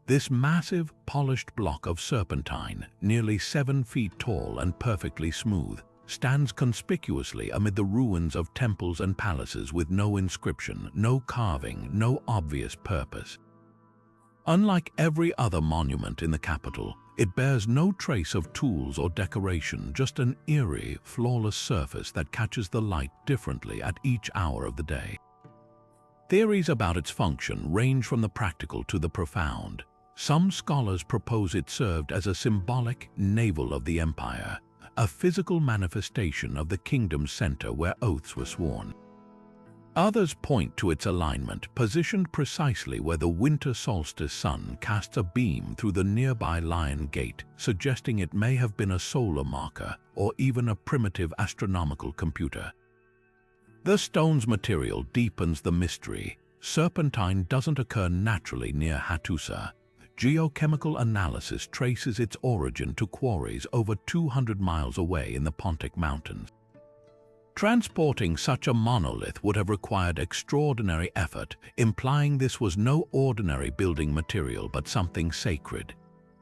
This massive, polished block of serpentine, nearly 7 feet tall and perfectly smooth, stands conspicuously amid the ruins of temples and palaces with no inscription, no carving, no obvious purpose. Unlike every other monument in the capital, it bears no trace of tools or decoration, just an eerie, flawless surface that catches the light differently at each hour of the day. Theories about its function range from the practical to the profound. Some scholars propose it served as a symbolic navel of the empire, a physical manifestation of the kingdom's center where oaths were sworn. Others point to its alignment, positioned precisely where the winter solstice sun casts a beam through the nearby Lion Gate, suggesting it may have been a solar marker or even a primitive astronomical computer. The stone's material deepens the mystery. Serpentine doesn't occur naturally near Hattusa. Geochemical analysis traces its origin to quarries over 200 miles away in the Pontic Mountains. Transporting such a monolith would have required extraordinary effort, implying this was no ordinary building material but something sacred.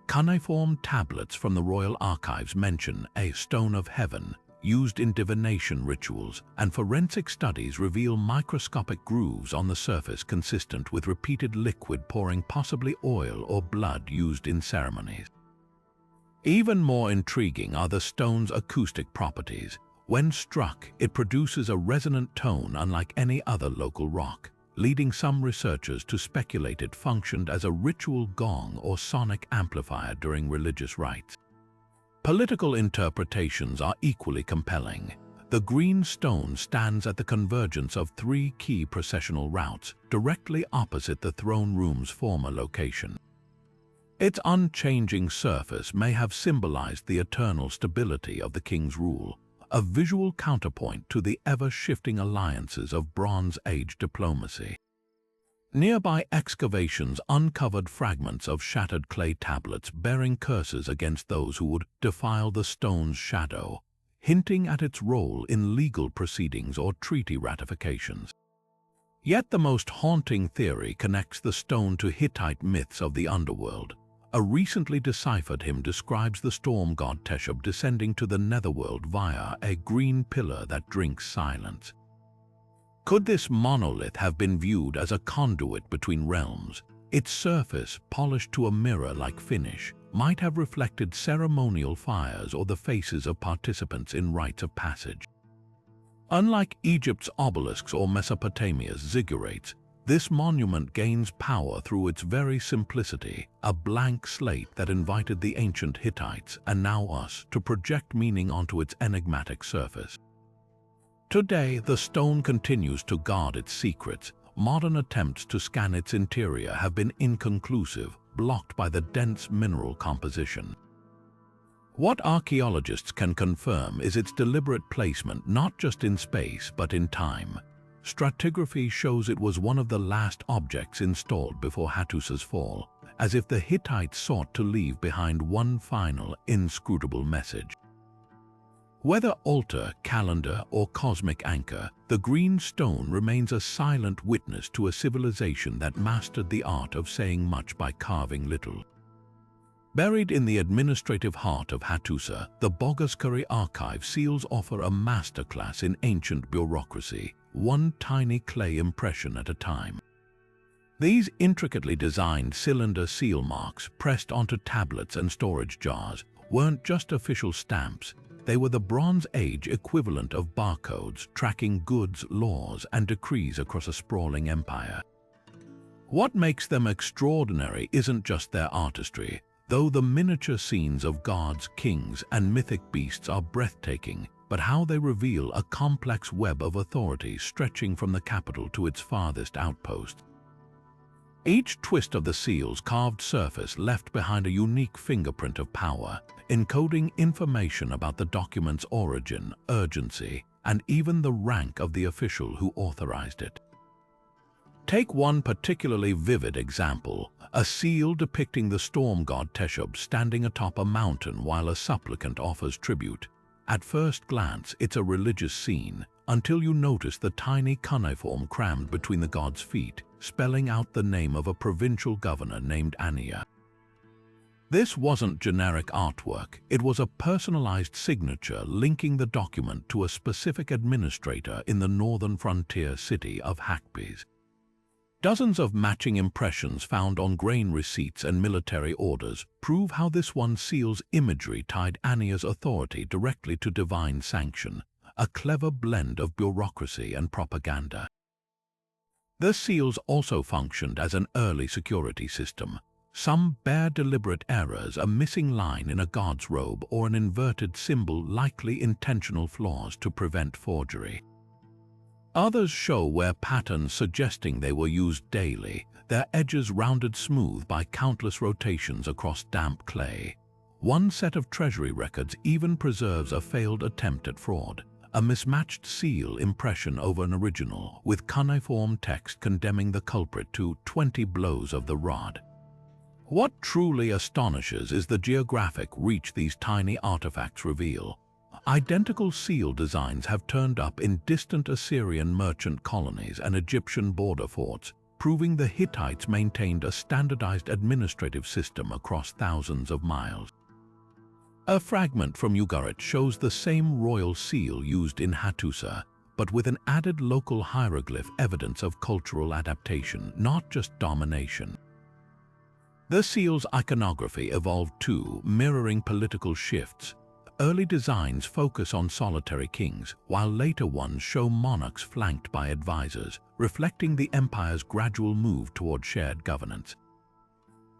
Cuneiform tablets from the royal archives mention a stone of heaven, used in divination rituals, and forensic studies reveal microscopic grooves on the surface consistent with repeated liquid pouring, possibly oil or blood used in ceremonies. Even more intriguing are the stone's acoustic properties. When struck, it produces a resonant tone unlike any other local rock, leading some researchers to speculate it functioned as a ritual gong or sonic amplifier during religious rites. Political interpretations are equally compelling. The green stone stands at the convergence of 3 key processional routes, directly opposite the throne room's former location. Its unchanging surface may have symbolized the eternal stability of the king's rule, a visual counterpoint to the ever-shifting alliances of Bronze Age diplomacy. Nearby excavations uncovered fragments of shattered clay tablets bearing curses against those who would defile the stone's shadow, hinting at its role in legal proceedings or treaty ratifications. Yet the most haunting theory connects the stone to Hittite myths of the underworld. A recently deciphered hymn describes the storm god Teshub descending to the netherworld via a green pillar that drinks silence. Could this monolith have been viewed as a conduit between realms, its surface polished to a mirror-like finish, might have reflected ceremonial fires or the faces of participants in rites of passage. Unlike Egypt's obelisks or Mesopotamia's ziggurats, this monument gains power through its very simplicity, a blank slate that invited the ancient Hittites, and now us, to project meaning onto its enigmatic surface. Today, the stone continues to guard its secrets. Modern attempts to scan its interior have been inconclusive, blocked by the dense mineral composition. What archaeologists can confirm is its deliberate placement not just in space but in time. Stratigraphy shows it was one of the last objects installed before Hattusa's fall, as if the Hittites sought to leave behind one final, inscrutable message. Whether altar, calendar, or cosmic anchor, the green stone remains a silent witness to a civilization that mastered the art of saying much by carving little. Buried in the administrative heart of Hattusa, the Boghazköy archive seals offer a masterclass in ancient bureaucracy, one tiny clay impression at a time. These intricately designed cylinder seal marks pressed onto tablets and storage jars weren't just official stamps. They were the Bronze Age equivalent of barcodes tracking goods, laws, and decrees across a sprawling empire. What makes them extraordinary isn't just their artistry, though the miniature scenes of gods, kings, and mythic beasts are breathtaking, but how they reveal a complex web of authority stretching from the capital to its farthest outposts. Each twist of the seal's carved surface left behind a unique fingerprint of power, encoding information about the document's origin, urgency, and even the rank of the official who authorized it. Take one particularly vivid example, a seal depicting the storm god Teshub standing atop a mountain while a supplicant offers tribute. At first glance, it's a religious scene, until you notice the tiny cuneiform crammed between the god's feet, spelling out the name of a provincial governor named Ania. This wasn't generic artwork, it was a personalized signature linking the document to a specific administrator in the northern frontier city of Hakpiz. Dozens of matching impressions found on grain receipts and military orders prove how this one seal's imagery tied Ania's authority directly to divine sanction, a clever blend of bureaucracy and propaganda. The seals also functioned as an early security system. Some bare deliberate errors, a missing line in a god's robe, or an inverted symbol, likely intentional flaws to prevent forgery. Others show where patterns suggesting they were used daily, their edges rounded smooth by countless rotations across damp clay. One set of treasury records even preserves a failed attempt at fraud, a mismatched seal impression over an original, with cuneiform text condemning the culprit to 20 blows of the rod. What truly astonishes is the geographic reach these tiny artifacts reveal. Identical seal designs have turned up in distant Assyrian merchant colonies and Egyptian border forts, proving the Hittites maintained a standardized administrative system across thousands of miles. A fragment from Ugarit shows the same royal seal used in Hattusa, but with an added local hieroglyph, evidence of cultural adaptation, not just domination. The seal's iconography evolved too, mirroring political shifts. Early designs focus on solitary kings, while later ones show monarchs flanked by advisors, reflecting the empire's gradual move toward shared governance.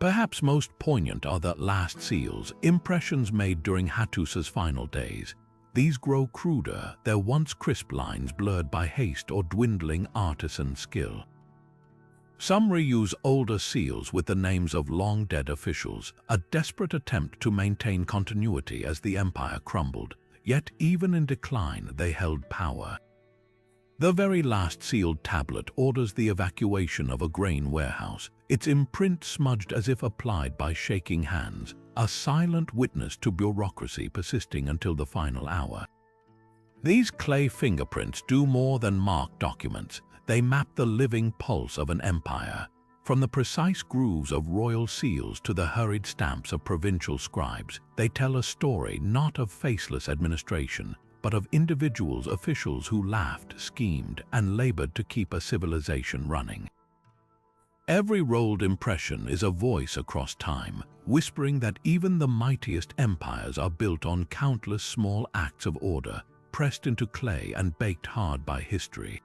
Perhaps most poignant are the last seals, impressions made during Hattusa's final days. These grow cruder, their once crisp lines blurred by haste or dwindling artisan skill. Some reuse older seals with the names of long-dead officials, a desperate attempt to maintain continuity as the empire crumbled, yet even in decline they held power. The very last sealed tablet orders the evacuation of a grain warehouse, its imprint smudged as if applied by shaking hands, a silent witness to bureaucracy persisting until the final hour. These clay fingerprints do more than mark documents. They map the living pulse of an empire, from the precise grooves of royal seals to the hurried stamps of provincial scribes. They tell a story not of faceless administration, but of individuals, officials who laughed, schemed, and labored to keep a civilization running. Every rolled impression is a voice across time, whispering that even the mightiest empires are built on countless small acts of order, pressed into clay and baked hard by history.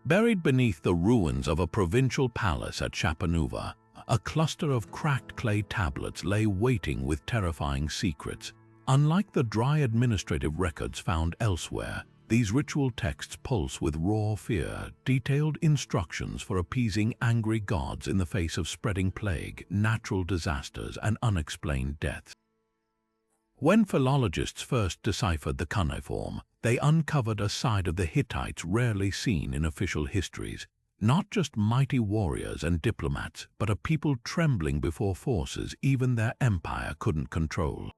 Buried beneath the ruins of a provincial palace at Shapanuva, a cluster of cracked clay tablets lay waiting with terrifying secrets. Unlike the dry administrative records found elsewhere, these ritual texts pulse with raw fear, detailed instructions for appeasing angry gods in the face of spreading plague, natural disasters, and unexplained deaths. When philologists first deciphered the cuneiform, they uncovered a side of the Hittites rarely seen in official histories. Not just mighty warriors and diplomats, but a people trembling before forces even their empire couldn't control.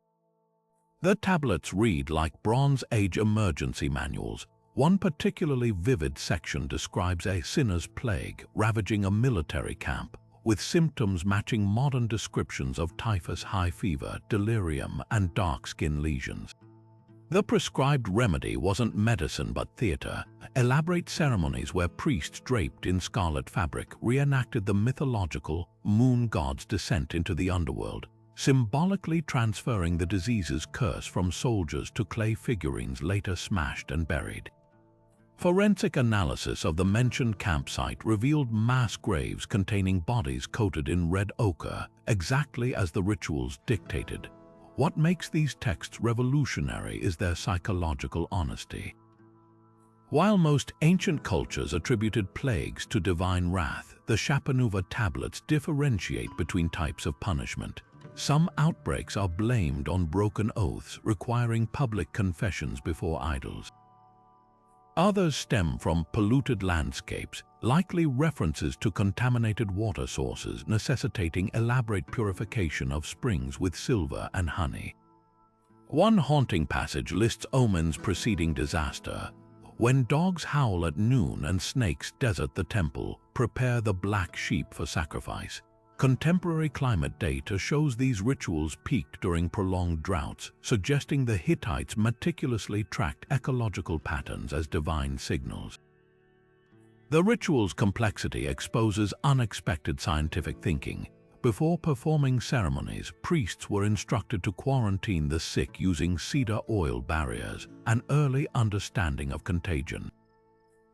The tablets read like Bronze Age emergency manuals. One particularly vivid section describes a sinner's plague ravaging a military camp, with symptoms matching modern descriptions of typhus, high fever, delirium, and dark skin lesions. The prescribed remedy wasn't medicine but theater. Elaborate ceremonies where priests draped in scarlet fabric reenacted the mythological moon god's descent into the underworld, symbolically transferring the disease's curse from soldiers to clay figurines later smashed and buried. Forensic analysis of the mentioned campsite revealed mass graves containing bodies coated in red ochre, exactly as the rituals dictated. What makes these texts revolutionary is their psychological honesty. While most ancient cultures attributed plagues to divine wrath, the Shapanuva tablets differentiate between types of punishment. Some outbreaks are blamed on broken oaths, requiring public confessions before idols. Others stem from polluted landscapes, likely references to contaminated water sources necessitating elaborate purification of springs with silver and honey. One haunting passage lists omens preceding disaster. When dogs howl at noon and snakes desert the temple, prepare the black sheep for sacrifice. Contemporary climate data shows these rituals peaked during prolonged droughts, suggesting the Hittites meticulously tracked ecological patterns as divine signals. The ritual's complexity exposes unexpected scientific thinking. Before performing ceremonies, priests were instructed to quarantine the sick using cedar oil barriers, an early understanding of contagion.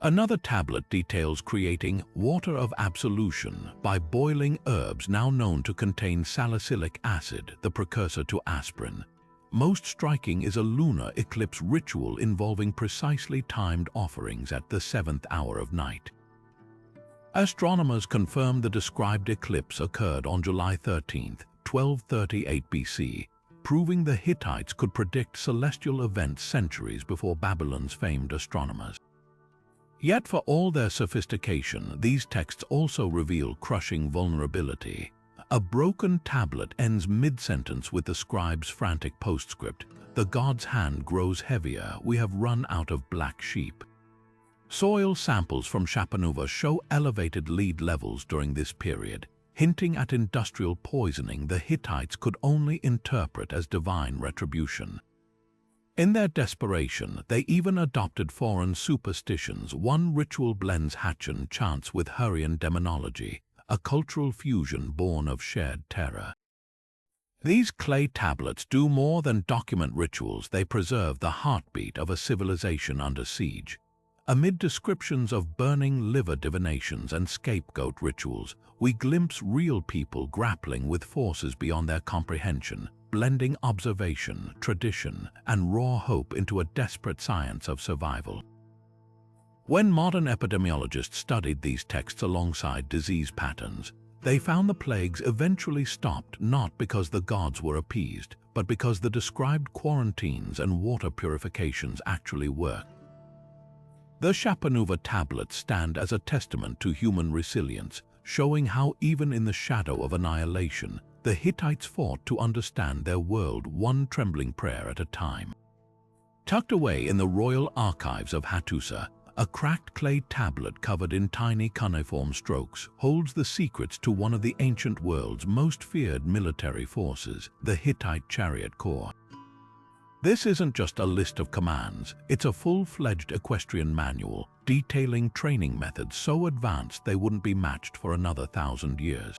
Another tablet details creating water of absolution by boiling herbs now known to contain salicylic acid, the precursor to aspirin. Most striking is a lunar eclipse ritual involving precisely timed offerings at the 7th hour of night. Astronomers confirmed the described eclipse occurred on July 13, 1238 BC, proving the Hittites could predict celestial events centuries before Babylon's famed astronomers. Yet for all their sophistication, these texts also reveal crushing vulnerability. A broken tablet ends mid-sentence with the scribe's frantic postscript, "The god's hand grows heavier, we have run out of black sheep." Soil samples from Shapanuva show elevated lead levels during this period, hinting at industrial poisoning the Hittites could only interpret as divine retribution. In their desperation, they even adopted foreign superstitions. One ritual blends Hatchan chants with Hurrian demonology, a cultural fusion born of shared terror. These clay tablets do more than document rituals, they preserve the heartbeat of a civilization under siege. Amid descriptions of burning liver divinations and scapegoat rituals, we glimpse real people grappling with forces beyond their comprehension, blending observation, tradition, and raw hope into a desperate science of survival. When modern epidemiologists studied these texts alongside disease patterns, they found the plagues eventually stopped not because the gods were appeased, but because the described quarantines and water purifications actually worked. The Shapanuva tablets stand as a testament to human resilience, showing how even in the shadow of annihilation, the Hittites fought to understand their world one trembling prayer at a time. Tucked away in the royal archives of Hattusa, a cracked clay tablet covered in tiny cuneiform strokes holds the secrets to one of the ancient world's most feared military forces, the Hittite chariot corps. This isn't just a list of commands, it's a full-fledged equestrian manual, detailing training methods so advanced they wouldn't be matched for another 1,000 years.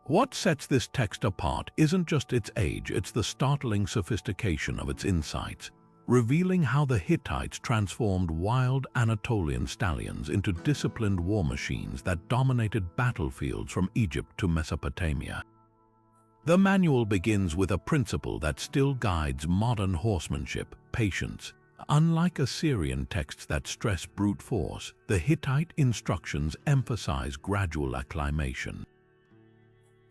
What sets this text apart isn't just its age, it's the startling sophistication of its insights, revealing how the Hittites transformed wild Anatolian stallions into disciplined war machines that dominated battlefields from Egypt to Mesopotamia. The manual begins with a principle that still guides modern horsemanship: patience. Unlike Assyrian texts that stress brute force, the Hittite instructions emphasize gradual acclimation.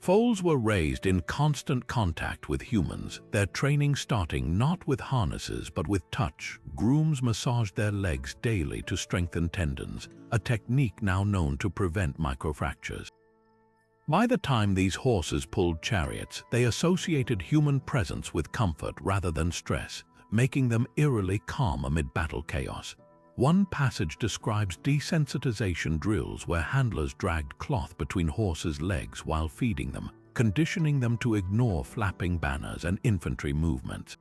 Foals were raised in constant contact with humans, their training starting not with harnesses but with touch. Grooms massaged their legs daily to strengthen tendons, a technique now known to prevent microfractures. By the time these horses pulled chariots, they associated human presence with comfort rather than stress, making them eerily calm amid battle chaos. One passage describes desensitization drills where handlers dragged cloth between horses' legs while feeding them, conditioning them to ignore flapping banners and infantry movements.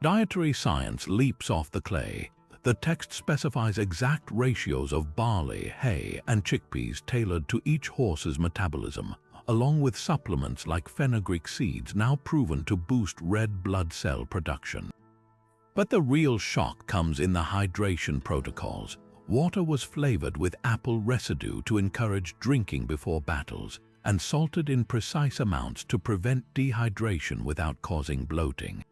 Dietary science leaps off the clay. The text specifies exact ratios of barley, hay, and chickpeas tailored to each horse's metabolism, along with supplements like fenugreek seeds now proven to boost red blood cell production. But the real shock comes in the hydration protocols. Water was flavored with apple residue to encourage drinking before battles, and salted in precise amounts to prevent dehydration without causing bloating.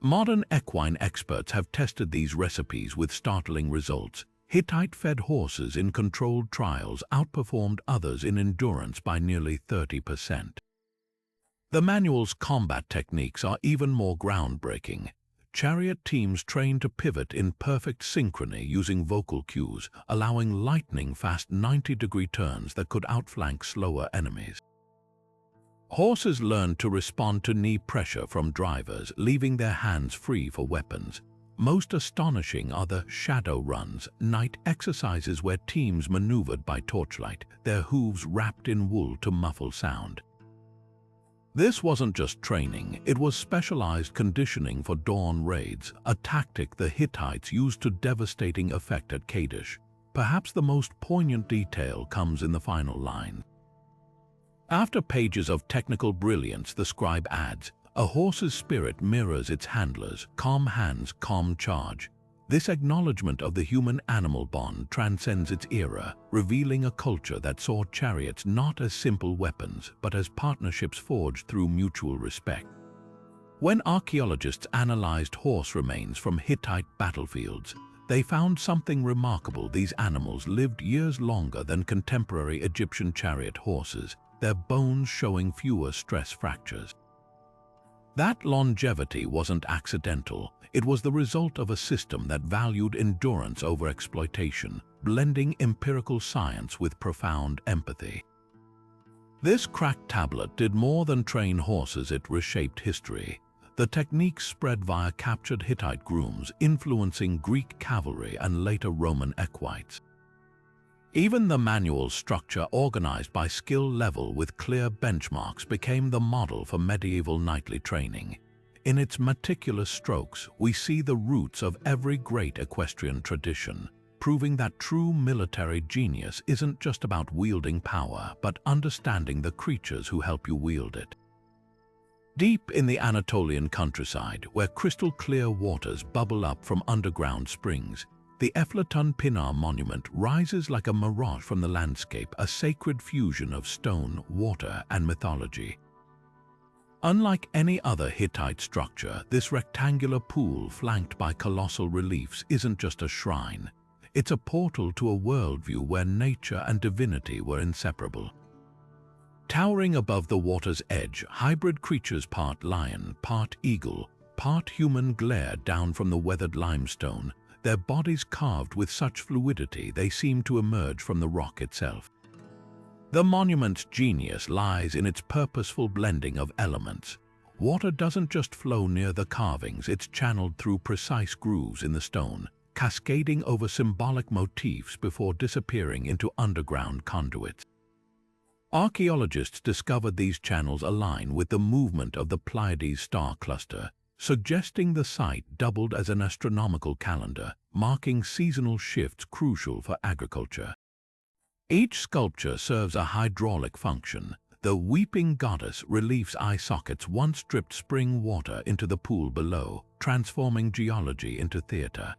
Modern equine experts have tested these recipes with startling results. Hittite-fed horses in controlled trials outperformed others in endurance by nearly 30%. The manual's combat techniques are even more groundbreaking. Chariot teams train to pivot in perfect synchrony using vocal cues, allowing lightning-fast 90-degree turns that could outflank slower enemies. Horses learn to respond to knee pressure from drivers, leaving their hands free for weapons. Most astonishing are the shadow runs, night exercises where teams maneuvered by torchlight, their hooves wrapped in wool to muffle sound. This wasn't just training, it was specialized conditioning for dawn raids, a tactic the Hittites used to devastating effect at Kadesh. Perhaps the most poignant detail comes in the final line. After pages of technical brilliance, the scribe adds, "A horse's spirit mirrors its handler's, calm hands, calm charge." This acknowledgement of the human-animal bond transcends its era, revealing a culture that saw chariots not as simple weapons, but as partnerships forged through mutual respect. When archaeologists analyzed horse remains from Hittite battlefields, they found something remarkable. These animals lived years longer than contemporary Egyptian chariot horses, their bones showing fewer stress fractures. That longevity wasn't accidental. It was the result of a system that valued endurance over exploitation, blending empirical science with profound empathy. This cracked tablet did more than train horses, it reshaped history. The techniques spread via captured Hittite grooms, influencing Greek cavalry and later Roman equites. Even the manual structure, organized by skill level with clear benchmarks, became the model for medieval knightly training. In its meticulous strokes, we see the roots of every great equestrian tradition, proving that true military genius isn't just about wielding power, but understanding the creatures who help you wield it. Deep in the Anatolian countryside, where crystal-clear waters bubble up from underground springs, the Eflatun Pinar monument rises like a mirage from the landscape, a sacred fusion of stone, water, and mythology. Unlike any other Hittite structure, this rectangular pool flanked by colossal reliefs isn't just a shrine. It's a portal to a worldview where nature and divinity were inseparable. Towering above the water's edge, hybrid creatures, part lion, part eagle, part human, glare down from the weathered limestone, their bodies carved with such fluidity they seem to emerge from the rock itself. The monument's genius lies in its purposeful blending of elements. Water doesn't just flow near the carvings, it's channeled through precise grooves in the stone, cascading over symbolic motifs before disappearing into underground conduits. Archaeologists discovered these channels align with the movement of the Pleiades star cluster, suggesting the site doubled as an astronomical calendar, marking seasonal shifts crucial for agriculture. Each sculpture serves a hydraulic function. The weeping goddess reliefs eye sockets once dripped spring water into the pool below, transforming geology into theater.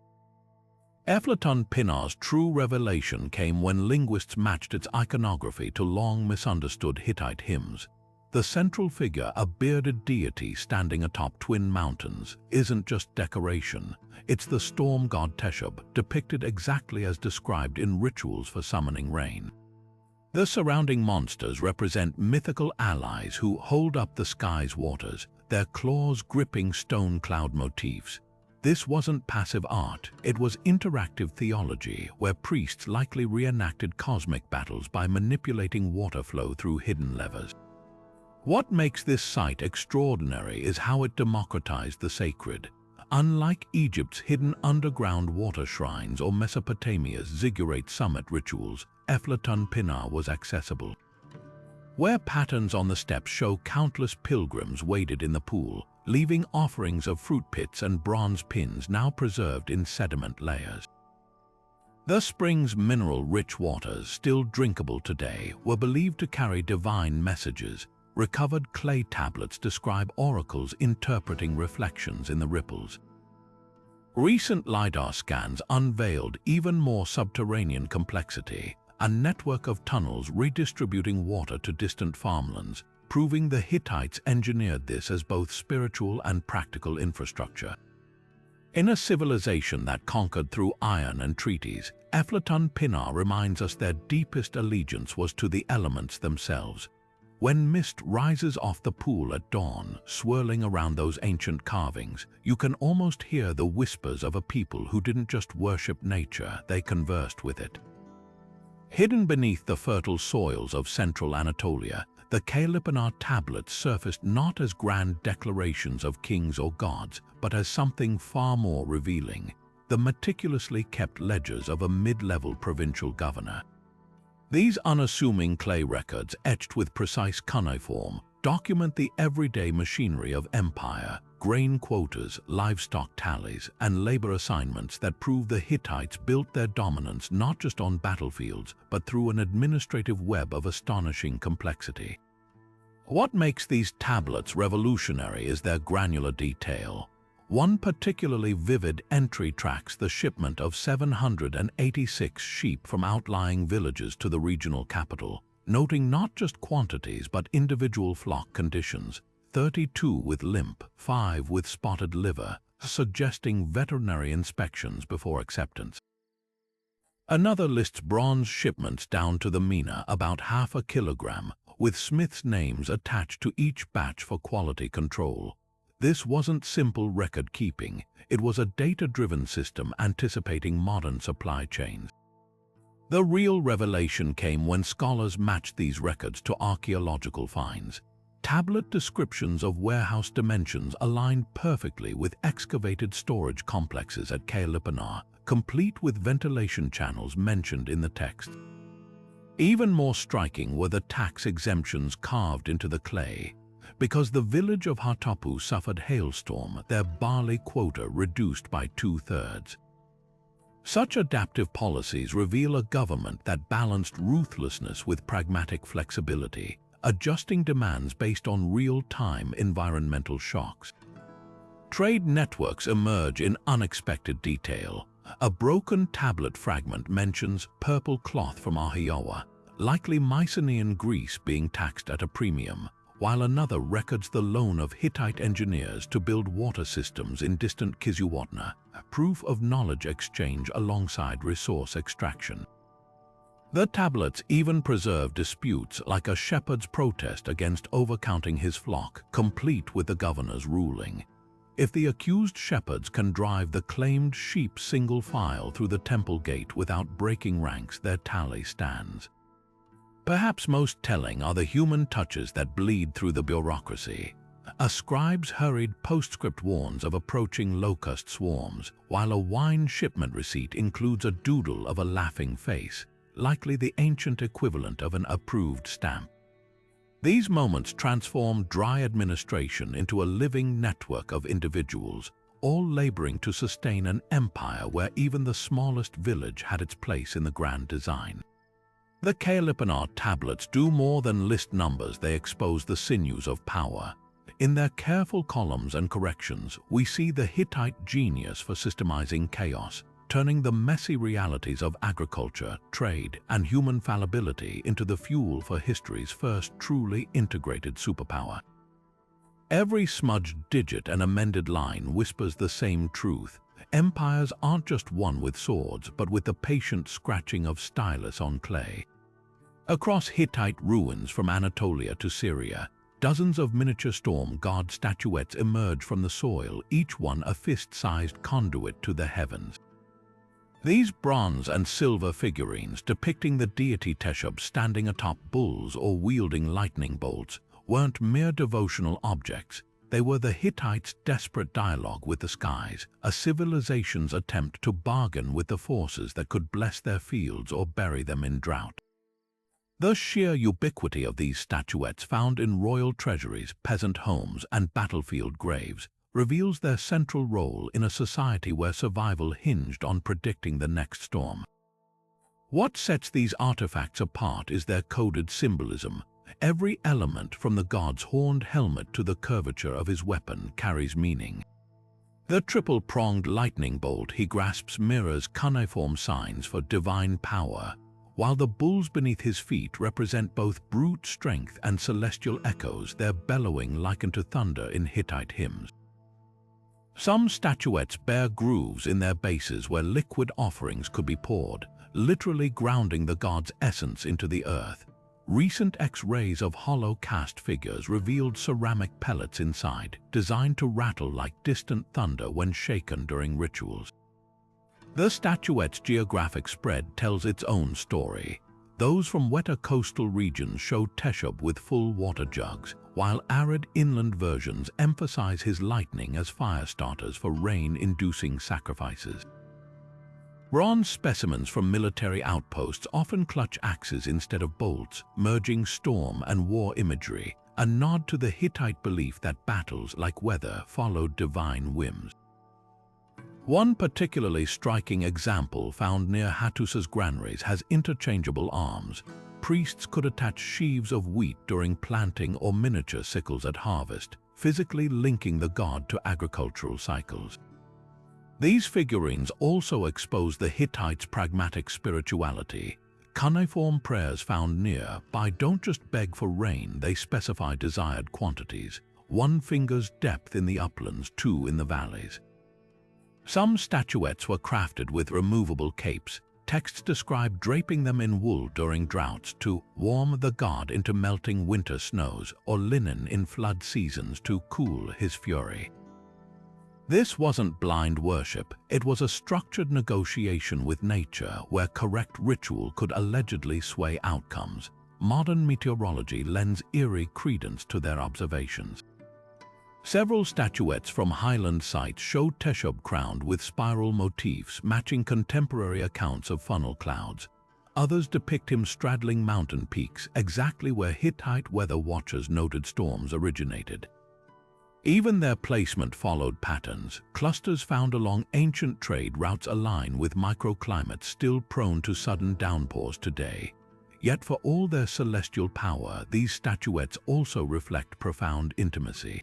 Eflatun Pinar's true revelation came when linguists matched its iconography to long misunderstood Hittite hymns. The central figure, a bearded deity standing atop twin mountains, isn't just decoration. It's the storm god Teshub, depicted exactly as described in rituals for summoning rain. The surrounding monsters represent mythical allies who hold up the sky's waters, their claws gripping stone cloud motifs. This wasn't passive art, it was interactive theology, where priests likely reenacted cosmic battles by manipulating water flow through hidden levers. What makes this site extraordinary is how it democratized the sacred. Unlike Egypt's hidden underground water shrines or Mesopotamia's ziggurat summit rituals, Eflatun Pinar was accessible. Where patterns on the steps show countless pilgrims waded in the pool, leaving offerings of fruit pits and bronze pins now preserved in sediment layers. The spring's mineral-rich waters, still drinkable today, were believed to carry divine messages. Recovered clay tablets describe oracles interpreting reflections in the ripples. Recent LiDAR scans unveiled even more subterranean complexity, a network of tunnels redistributing water to distant farmlands, proving the Hittites engineered this as both spiritual and practical infrastructure. In a civilization that conquered through iron and treaties, Eflatun Pinar reminds us their deepest allegiance was to the elements themselves. When mist rises off the pool at dawn, swirling around those ancient carvings, you can almost hear the whispers of a people who didn't just worship nature, they conversed with it. Hidden beneath the fertile soils of central Anatolia, the Kalipinar tablets surfaced not as grand declarations of kings or gods, but as something far more revealing, the meticulously kept ledgers of a mid-level provincial governor. These unassuming clay records, etched with precise cuneiform, document the everyday machinery of empire, grain quotas, livestock tallies, and labor assignments that prove the Hittites built their dominance not just on battlefields, but through an administrative web of astonishing complexity. What makes these tablets revolutionary is their granular detail. One particularly vivid entry tracks the shipment of 786 sheep from outlying villages to the regional capital, noting not just quantities but individual flock conditions, 32 with limp, 5 with spotted liver, suggesting veterinary inspections before acceptance. Another lists bronze shipments down to the mina, about half a kilogram, with smiths' names attached to each batch for quality control. This wasn't simple record-keeping, it was a data-driven system anticipating modern supply chains. The real revelation came when scholars matched these records to archaeological finds. Tablet descriptions of warehouse dimensions aligned perfectly with excavated storage complexes at Kalipinar, complete with ventilation channels mentioned in the text. Even more striking were the tax exemptions carved into the clay. Because the village of Hattusa suffered hailstorm, their barley quota reduced by 2/3. Such adaptive policies reveal a government that balanced ruthlessness with pragmatic flexibility, adjusting demands based on real-time environmental shocks. Trade networks emerge in unexpected detail. A broken tablet fragment mentions purple cloth from Archaeological, likely Mycenaean Greece being taxed at a premium, while another records the loan of Hittite engineers to build water systems in distant Kizzuwatna, proof of knowledge exchange alongside resource extraction. The tablets even preserve disputes like a shepherd's protest against overcounting his flock, complete with the governor's ruling. If the accused shepherds can drive the claimed sheep single file through the temple gate without breaking ranks, their tally stands. Perhaps most telling are the human touches that bleed through the bureaucracy. A scribe's hurried postscript warns of approaching locust swarms, while a wine shipment receipt includes a doodle of a laughing face, likely the ancient equivalent of an approved stamp. These moments transformed dry administration into a living network of individuals, all laboring to sustain an empire where even the smallest village had its place in the grand design. The Kaelipanar tablets do more than list numbers, they expose the sinews of power. In their careful columns and corrections, we see the Hittite genius for systemizing chaos, turning the messy realities of agriculture, trade, and human fallibility into the fuel for history's first truly integrated superpower. Every smudged digit and amended line whispers the same truth. Empires aren't just won with swords, but with the patient scratching of stylus on clay. Across Hittite ruins from Anatolia to Syria, dozens of miniature storm god statuettes emerge from the soil, each one a fist-sized conduit to the heavens. These bronze and silver figurines depicting the deity Teshub standing atop bulls or wielding lightning bolts weren't mere devotional objects. They were the Hittites' desperate dialogue with the skies, a civilization's attempt to bargain with the forces that could bless their fields or bury them in drought. The sheer ubiquity of these statuettes found in royal treasuries, peasant homes, and battlefield graves reveals their central role in a society where survival hinged on predicting the next storm. What sets these artifacts apart is their coded symbolism. Every element, from the god's horned helmet to the curvature of his weapon, carries meaning. The triple-pronged lightning bolt he grasps mirrors cuneiform signs for divine power, while the bulls beneath his feet represent both brute strength and celestial echoes, their bellowing likened to thunder in Hittite hymns. Some statuettes bear grooves in their bases where liquid offerings could be poured, literally grounding the god's essence into the earth. Recent X-rays of hollow cast figures revealed ceramic pellets inside, designed to rattle like distant thunder when shaken during rituals. The statuette's geographic spread tells its own story. Those from wetter coastal regions show Teshub with full water jugs, while arid inland versions emphasize his lightning as fire starters for rain-inducing sacrifices. Bronze specimens from military outposts often clutch axes instead of bolts, merging storm and war imagery, a nod to the Hittite belief that battles, like weather, followed divine whims. One particularly striking example found near Hattusa's granaries has interchangeable arms. Priests could attach sheaves of wheat during planting or miniature sickles at harvest, physically linking the god to agricultural cycles. These figurines also expose the Hittites' pragmatic spirituality. Cuneiform prayers found nearby don't just beg for rain, they specify desired quantities. 1 finger's depth in the uplands, 2 in the valleys. Some statuettes were crafted with removable capes. Texts describe draping them in wool during droughts to warm the god into melting winter snows, or linen in flood seasons to cool his fury. This wasn't blind worship, it was a structured negotiation with nature where correct ritual could allegedly sway outcomes. Modern meteorology lends eerie credence to their observations. Several statuettes from highland sites show Teshub crowned with spiral motifs matching contemporary accounts of funnel clouds. Others depict him straddling mountain peaks, exactly where Hittite weather watchers noted storms originated. Even their placement followed patterns. Clusters found along ancient trade routes align with microclimates still prone to sudden downpours today. Yet for all their celestial power, these statuettes also reflect profound intimacy.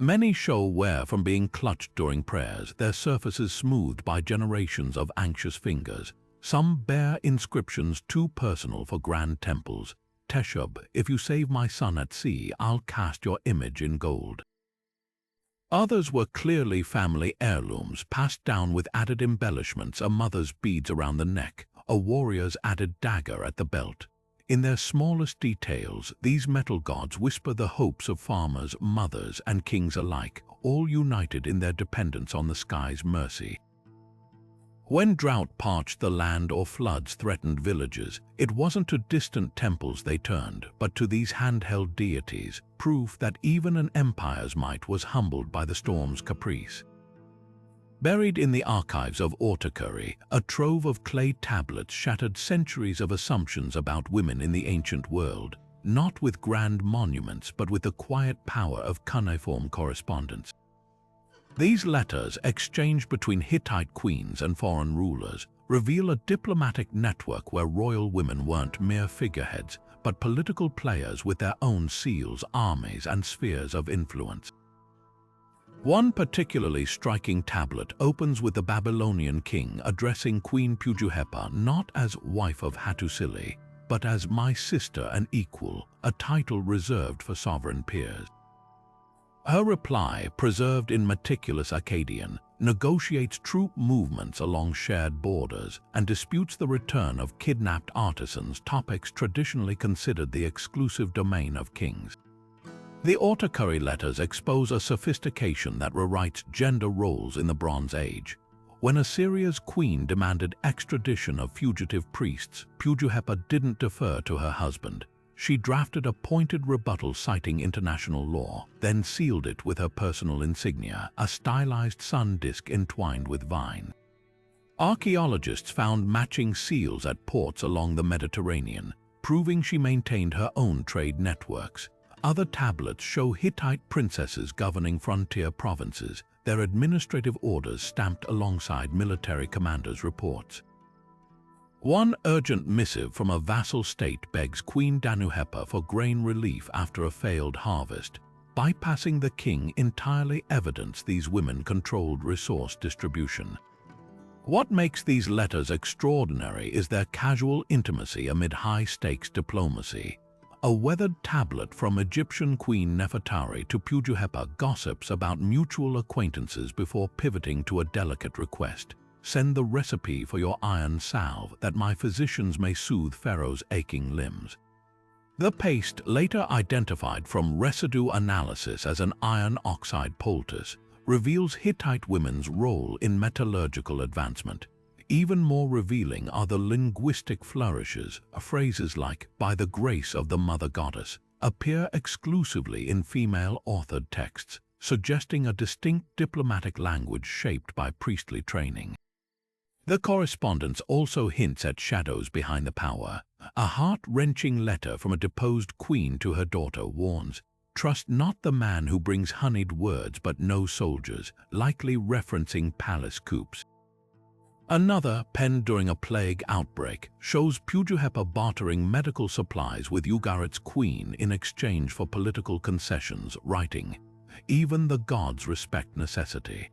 Many show wear from being clutched during prayers, their surfaces smoothed by generations of anxious fingers. Some bear inscriptions too personal for grand temples. Teshub, if you save my son at sea, I'll cast your image in gold. Others were clearly family heirlooms, passed down with added embellishments, a mother's beads around the neck, a warrior's added dagger at the belt. In their smallest details, these metal gods whisper the hopes of farmers, mothers, and kings alike, all united in their dependence on the sky's mercy. When drought parched the land or floods threatened villages, it wasn't to distant temples they turned, but to these handheld deities, proof that even an empire's might was humbled by the storm's caprice. Buried in the archives of Ortakuri, a trove of clay tablets shattered centuries of assumptions about women in the ancient world. not with grand monuments but with the quiet power of cuneiform correspondence. These letters, exchanged between Hittite queens and foreign rulers, reveal a diplomatic network where royal women weren't mere figureheads, but political players with their own seals, armies, and spheres of influence. One particularly striking tablet opens with the Babylonian king addressing Queen Pujuhepa not as wife of Hattusili, but as my sister and equal, a title reserved for sovereign peers. Her reply, preserved in meticulous Akkadian, negotiates troop movements along shared borders and disputes the return of kidnapped artisans, topics traditionally considered the exclusive domain of kings. The Autocurry letters expose a sophistication that rewrites gender roles in the Bronze Age. When Assyria's queen demanded extradition of fugitive priests, Pujuhepa didn't defer to her husband. She drafted a pointed rebuttal citing international law, then sealed it with her personal insignia, a stylized sun disk entwined with vine. Archaeologists found matching seals at ports along the Mediterranean, proving she maintained her own trade networks. Other tablets show Hittite princesses governing frontier provinces, their administrative orders stamped alongside military commanders' reports. One urgent missive from a vassal state begs Queen Danuhepa for grain relief after a failed harvest. Bypassing the king entirely evidenced these women controlled resource distribution. What makes these letters extraordinary is their casual intimacy amid high-stakes diplomacy. A weathered tablet from Egyptian Queen Nefertari to Pujuhepa gossips about mutual acquaintances before pivoting to a delicate request. Send the recipe for your iron salve that my physicians may soothe Pharaoh's aching limbs. The paste, later identified from residue analysis as an iron oxide poultice, reveals Hittite women's role in metallurgical advancement. Even more revealing are the linguistic flourishes. Phrases like, "by the grace of the mother goddess," appear exclusively in female-authored texts, suggesting a distinct diplomatic language shaped by priestly training. The correspondence also hints at shadows behind the power. A heart-wrenching letter from a deposed queen to her daughter warns, "Trust not the man who brings honeyed words but no soldiers," likely referencing palace coups. Another, penned during a plague outbreak, shows Pujuhepa bartering medical supplies with Ugarit's queen in exchange for political concessions, writing, "Even the gods respect necessity."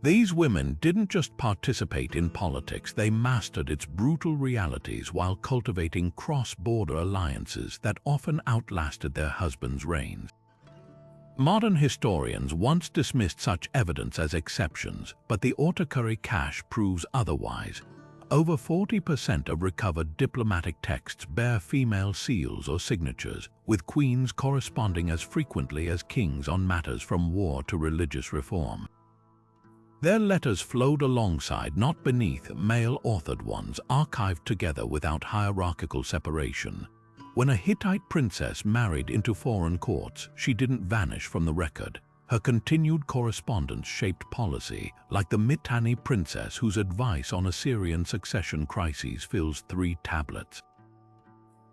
These women didn't just participate in politics, they mastered its brutal realities while cultivating cross-border alliances that often outlasted their husbands' reigns. Modern historians once dismissed such evidence as exceptions, but the Autocurry cache proves otherwise. Over 40% of recovered diplomatic texts bear female seals or signatures, with queens corresponding as frequently as kings on matters from war to religious reform. Their letters flowed alongside, not beneath, male-authored ones, archived together without hierarchical separation. When a Hittite princess married into foreign courts, she didn't vanish from the record. Her continued correspondence shaped policy, like the Mitanni princess whose advice on Assyrian succession crises fills 3 tablets.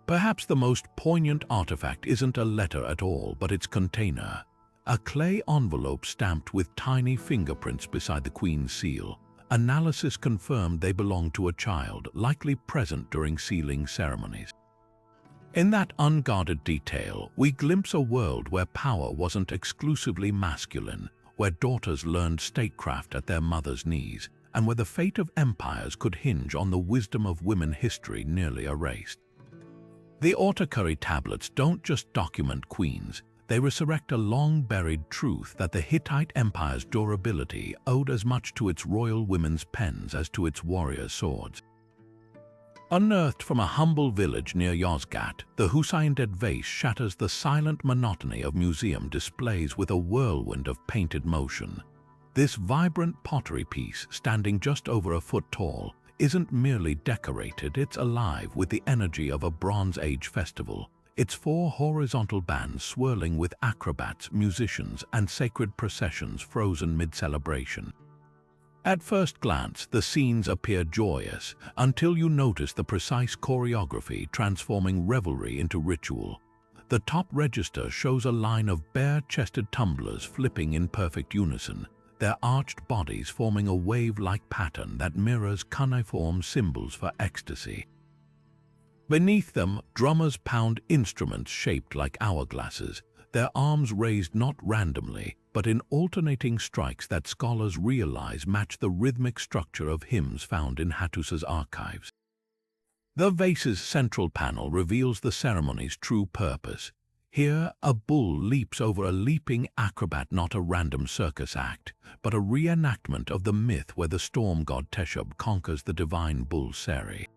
Perhaps the most poignant artifact isn't a letter at all, but its container. A clay envelope stamped with tiny fingerprints beside the queen's seal. Analysis confirmed they belonged to a child, likely present during sealing ceremonies. In that unguarded detail, we glimpse a world where power wasn't exclusively masculine, where daughters learned statecraft at their mother's knees, and where the fate of empires could hinge on the wisdom of women history nearly erased. The Autocurry tablets don't just document queens, they resurrect a long-buried truth that the Hittite Empire's durability owed as much to its royal women's pens as to its warrior swords. Unearthed from a humble village near Yozgat, the Husainid vase shatters the silent monotony of museum displays with a whirlwind of painted motion. This vibrant pottery piece, standing just over a foot tall, isn't merely decorated, it's alive with the energy of a Bronze Age festival, its 4 horizontal bands swirling with acrobats, musicians, and sacred processions frozen mid-celebration. At first glance, the scenes appear joyous, until you notice the precise choreography transforming revelry into ritual. The top register shows a line of bare-chested tumblers flipping in perfect unison, their arched bodies forming a wave-like pattern that mirrors cuneiform symbols for ecstasy. Beneath them, drummers pound instruments shaped like hourglasses, their arms raised not randomly, but in alternating strikes that scholars realize match the rhythmic structure of hymns found in Hattusa's archives. The vase's central panel reveals the ceremony's true purpose. Here, a bull leaps over a leaping acrobat, not a random circus act, but a reenactment of the myth where the storm god Teshub conquers the divine bull Seri.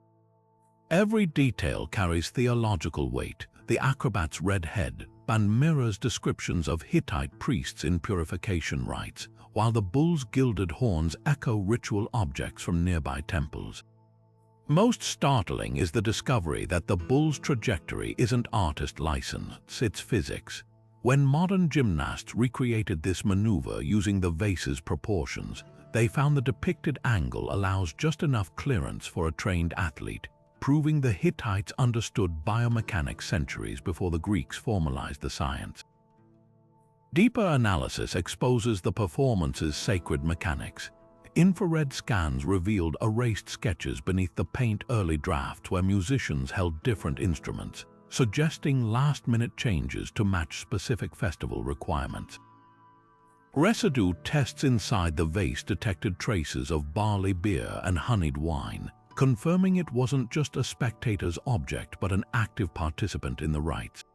Every detail carries theological weight. The acrobat's red head band mirrors descriptions of Hittite priests in purification rites, while the bull's gilded horns echo ritual objects from nearby temples. Most startling is the discovery that the bull's trajectory isn't artist license, it's physics. When modern gymnasts recreated this maneuver using the vase's proportions, they found the depicted angle allows just enough clearance for a trained athlete, proving the Hittites understood biomechanics centuries before the Greeks formalized the science. Deeper analysis exposes the performance's sacred mechanics. Infrared scans revealed erased sketches beneath the paint early drafts where musicians held different instruments, suggesting last-minute changes to match specific festival requirements. Residue tests inside the vase detected traces of barley beer and honeyed wine, confirming it wasn't just a spectator's object but an active participant in the rites.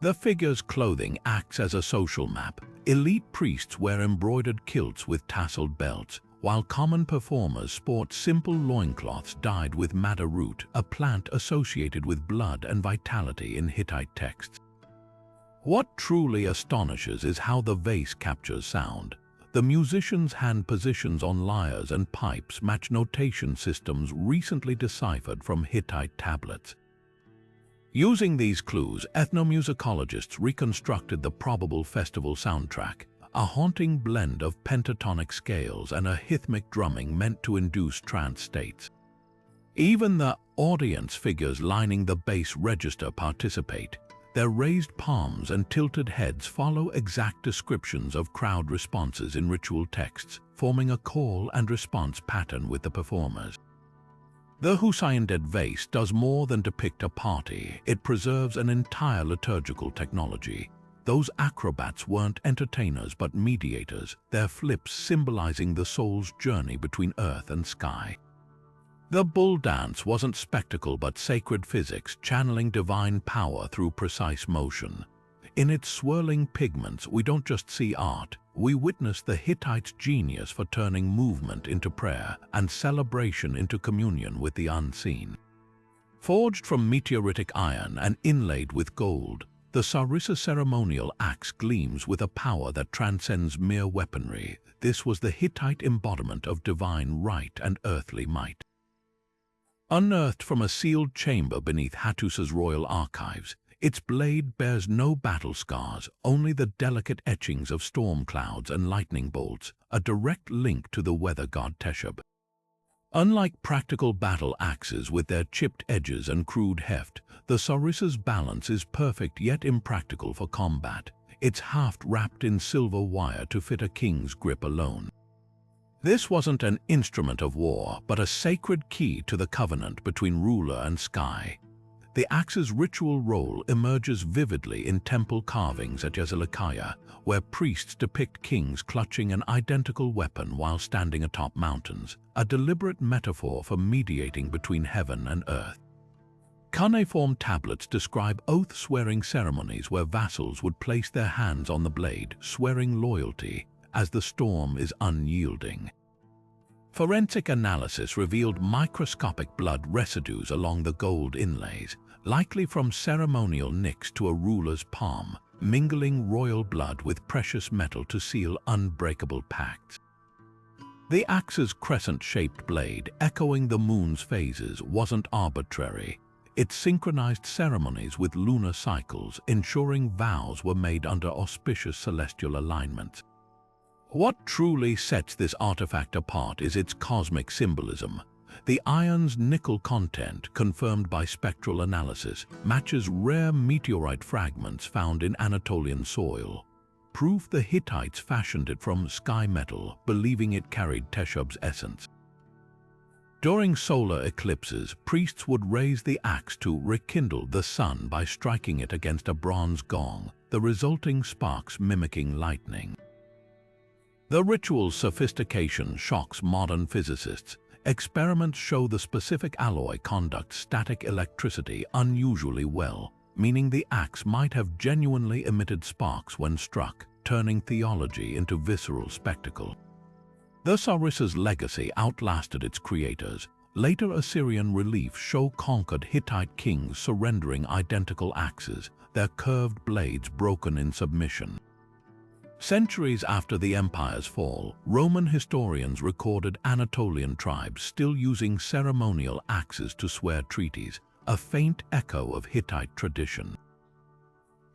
The figure's clothing acts as a social map. Elite priests wear embroidered kilts with tasseled belts, while common performers sport simple loincloths dyed with madder root, a plant associated with blood and vitality in Hittite texts. What truly astonishes is how the vase captures sound. The musicians' hand positions on lyres and pipes match notation systems recently deciphered from Hittite tablets. Using these clues, ethnomusicologists reconstructed the probable festival soundtrack, a haunting blend of pentatonic scales and a rhythmic drumming meant to induce trance states. Even the audience figures lining the bass register participate. Their raised palms and tilted heads follow exact descriptions of crowd responses in ritual texts, forming a call and response pattern with the performers. The Husseinid vase does more than depict a party, it preserves an entire liturgical technology. Those acrobats weren't entertainers but mediators, their flips symbolizing the soul's journey between earth and sky. The bull dance wasn't spectacle but sacred physics, channeling divine power through precise motion. In its swirling pigments, we don't just see art, we witness the Hittites' genius for turning movement into prayer and celebration into communion with the unseen. Forged from meteoritic iron and inlaid with gold, the sarissa ceremonial axe gleams with a power that transcends mere weaponry. This was the Hittite embodiment of divine right and earthly might. Unearthed from a sealed chamber beneath Hattusa's royal archives, its blade bears no battle scars, only the delicate etchings of storm clouds and lightning bolts, a direct link to the weather god Teshub. Unlike practical battle axes with their chipped edges and crude heft, the sarissa's balance is perfect yet impractical for combat, its haft wrapped in silver wire to fit a king's grip alone. This wasn't an instrument of war, but a sacred key to the covenant between ruler and sky. The axe's ritual role emerges vividly in temple carvings at Yazılıkaya, where priests depict kings clutching an identical weapon while standing atop mountains, a deliberate metaphor for mediating between heaven and earth. Cuneiform tablets describe oath-swearing ceremonies where vassals would place their hands on the blade, swearing loyalty, as the storm is unyielding. Forensic analysis revealed microscopic blood residues along the gold inlays, likely from ceremonial nicks to a ruler's palm, mingling royal blood with precious metal to seal unbreakable pacts. The axe's crescent-shaped blade, echoing the moon's phases, wasn't arbitrary. It synchronized ceremonies with lunar cycles, ensuring vows were made under auspicious celestial alignments. What truly sets this artifact apart is its cosmic symbolism. The iron's nickel content, confirmed by spectral analysis, matches rare meteorite fragments found in Anatolian soil. Proof the Hittites fashioned it from sky metal, believing it carried Teshub's essence. During solar eclipses, priests would raise the axe to rekindle the sun by striking it against a bronze gong, the resulting sparks mimicking lightning. The ritual's sophistication shocks modern physicists. Experiments show the specific alloy conducts static electricity unusually well, meaning the axe might have genuinely emitted sparks when struck, turning theology into visceral spectacle. The Sarissa's legacy outlasted its creators. Later Assyrian reliefs show conquered Hittite kings surrendering identical axes, their curved blades broken in submission. Centuries after the empire's fall, Roman historians recorded Anatolian tribes still using ceremonial axes to swear treaties, a faint echo of Hittite tradition.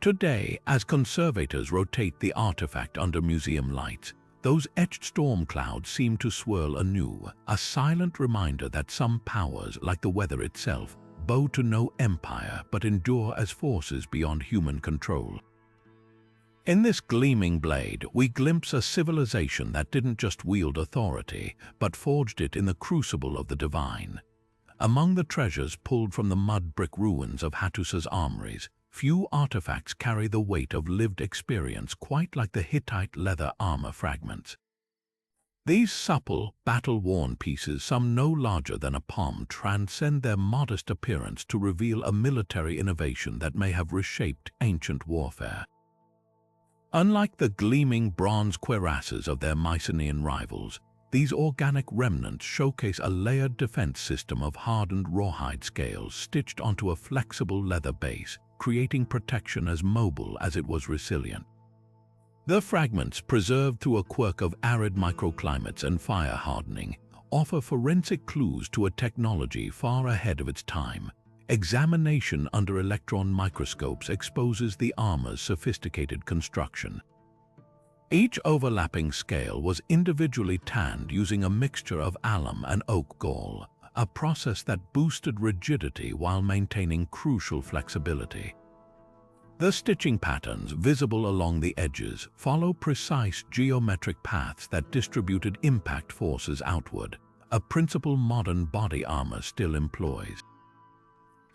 Today, as conservators rotate the artifact under museum lights, those etched storm clouds seem to swirl anew, a silent reminder that some powers, like the weather itself, bow to no empire but endure as forces beyond human control. In this gleaming blade, we glimpse a civilization that didn't just wield authority, but forged it in the crucible of the divine. Among the treasures pulled from the mud brick ruins of Hattusa's armories, few artifacts carry the weight of lived experience quite like the Hittite leather armor fragments. These supple, battle-worn pieces, some no larger than a palm, transcend their modest appearance to reveal a military innovation that may have reshaped ancient warfare. Unlike the gleaming bronze cuirasses of their Mycenaean rivals, these organic remnants showcase a layered defense system of hardened rawhide scales stitched onto a flexible leather base, creating protection as mobile as it was resilient. The fragments, preserved through a quirk of arid microclimates and fire hardening, offer forensic clues to a technology far ahead of its time. Examination under electron microscopes exposes the armor's sophisticated construction. Each overlapping scale was individually tanned using a mixture of alum and oak gall, a process that boosted rigidity while maintaining crucial flexibility. The stitching patterns visible along the edges follow precise geometric paths that distributed impact forces outward, a principle modern body armor still employs.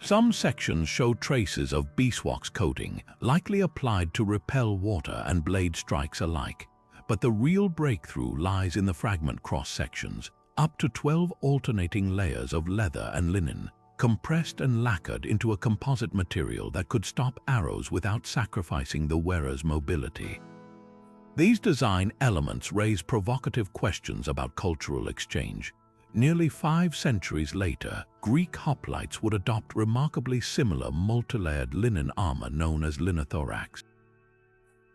Some sections show traces of beeswax coating, likely applied to repel water and blade strikes alike, but the real breakthrough lies in the fragment cross-sections, up to 12 alternating layers of leather and linen, compressed and lacquered into a composite material that could stop arrows without sacrificing the wearer's mobility. These design elements raise provocative questions about cultural exchange. Nearly 5 centuries later, Greek hoplites would adopt remarkably similar multi-layered linen armor known as linothorax.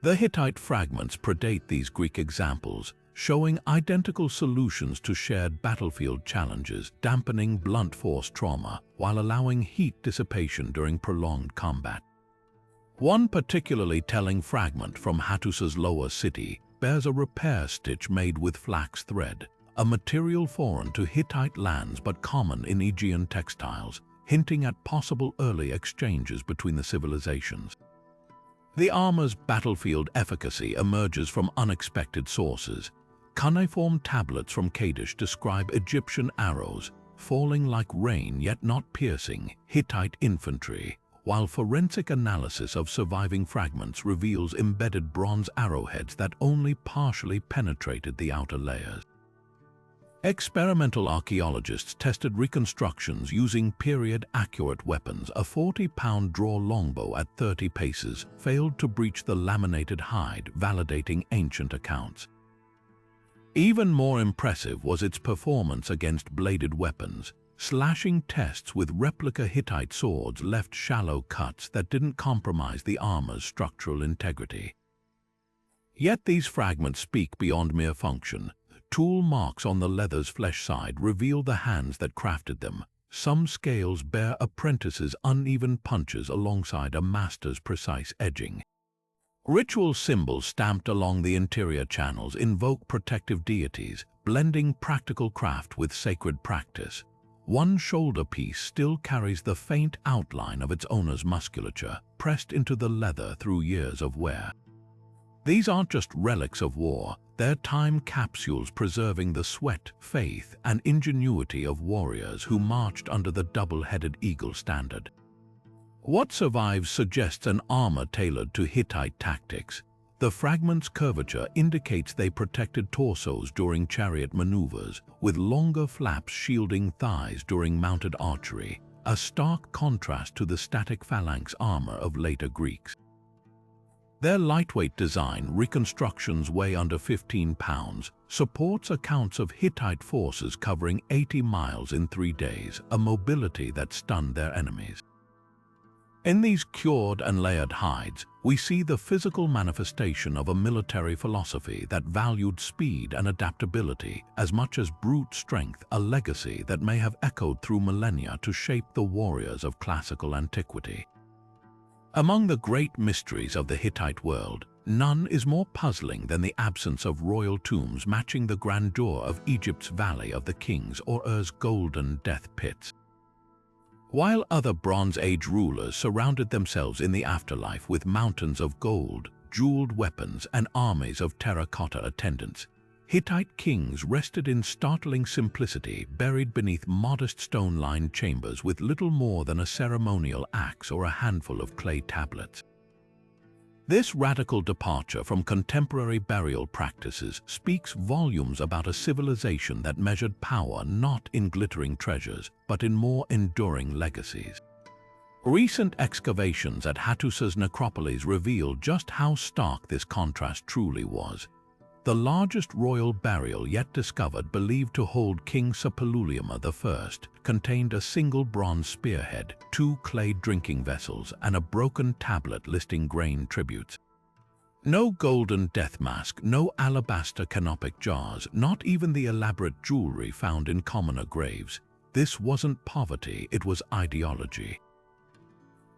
The Hittite fragments predate these Greek examples, showing identical solutions to shared battlefield challenges, dampening blunt force trauma while allowing heat dissipation during prolonged combat. One particularly telling fragment from Hattusa's lower city bears a repair stitch made with flax thread, a material foreign to Hittite lands but common in Aegean textiles, hinting at possible early exchanges between the civilizations. The armor's battlefield efficacy emerges from unexpected sources. Cuneiform tablets from Kadesh describe Egyptian arrows, falling like rain yet not piercing Hittite infantry, while forensic analysis of surviving fragments reveals embedded bronze arrowheads that only partially penetrated the outer layers. Experimental archaeologists tested reconstructions using period-accurate weapons. A 40-pound draw longbow at 30 paces failed to breach the laminated hide, validating ancient accounts. Even more impressive was its performance against bladed weapons. Slashing tests with replica Hittite swords left shallow cuts that didn't compromise the armor's structural integrity. Yet these fragments speak beyond mere function. Tool marks on the leather's flesh side reveal the hands that crafted them. Some scales bear apprentices' uneven punches alongside a master's precise edging. Ritual symbols stamped along the interior channels invoke protective deities, blending practical craft with sacred practice. One shoulder piece still carries the faint outline of its owner's musculature, pressed into the leather through years of wear. These aren't just relics of war, they're time capsules preserving the sweat, faith, and ingenuity of warriors who marched under the double-headed eagle standard. What survives suggests an armor tailored to Hittite tactics. The fragment's curvature indicates they protected torsos during chariot maneuvers, with longer flaps shielding thighs during mounted archery, a stark contrast to the static phalanx armor of later Greeks. Their lightweight design, reconstructions weigh under 15 pounds, supports accounts of Hittite forces covering 80 miles in 3 days, a mobility that stunned their enemies. In these cured and layered hides, we see the physical manifestation of a military philosophy that valued speed and adaptability as much as brute strength, a legacy that may have echoed through millennia to shape the warriors of classical antiquity. Among the great mysteries of the Hittite world, none is more puzzling than the absence of royal tombs matching the grandeur of Egypt's Valley of the Kings or Ur's golden death pits. While other Bronze Age rulers surrounded themselves in the afterlife with mountains of gold, jeweled weapons, and armies of terracotta attendants, Hittite kings rested in startling simplicity, buried beneath modest stone-lined chambers with little more than a ceremonial axe or a handful of clay tablets. This radical departure from contemporary burial practices speaks volumes about a civilization that measured power not in glittering treasures, but in more enduring legacies. Recent excavations at Hattusa's necropolis reveal just how stark this contrast truly was. The largest royal burial yet discovered, believed to hold King Suppiluliuma I, contained a single bronze spearhead, 2 clay drinking vessels, and a broken tablet listing grain tributes. No golden death mask, no alabaster canopic jars, not even the elaborate jewelry found in commoner graves. This wasn't poverty, it was ideology.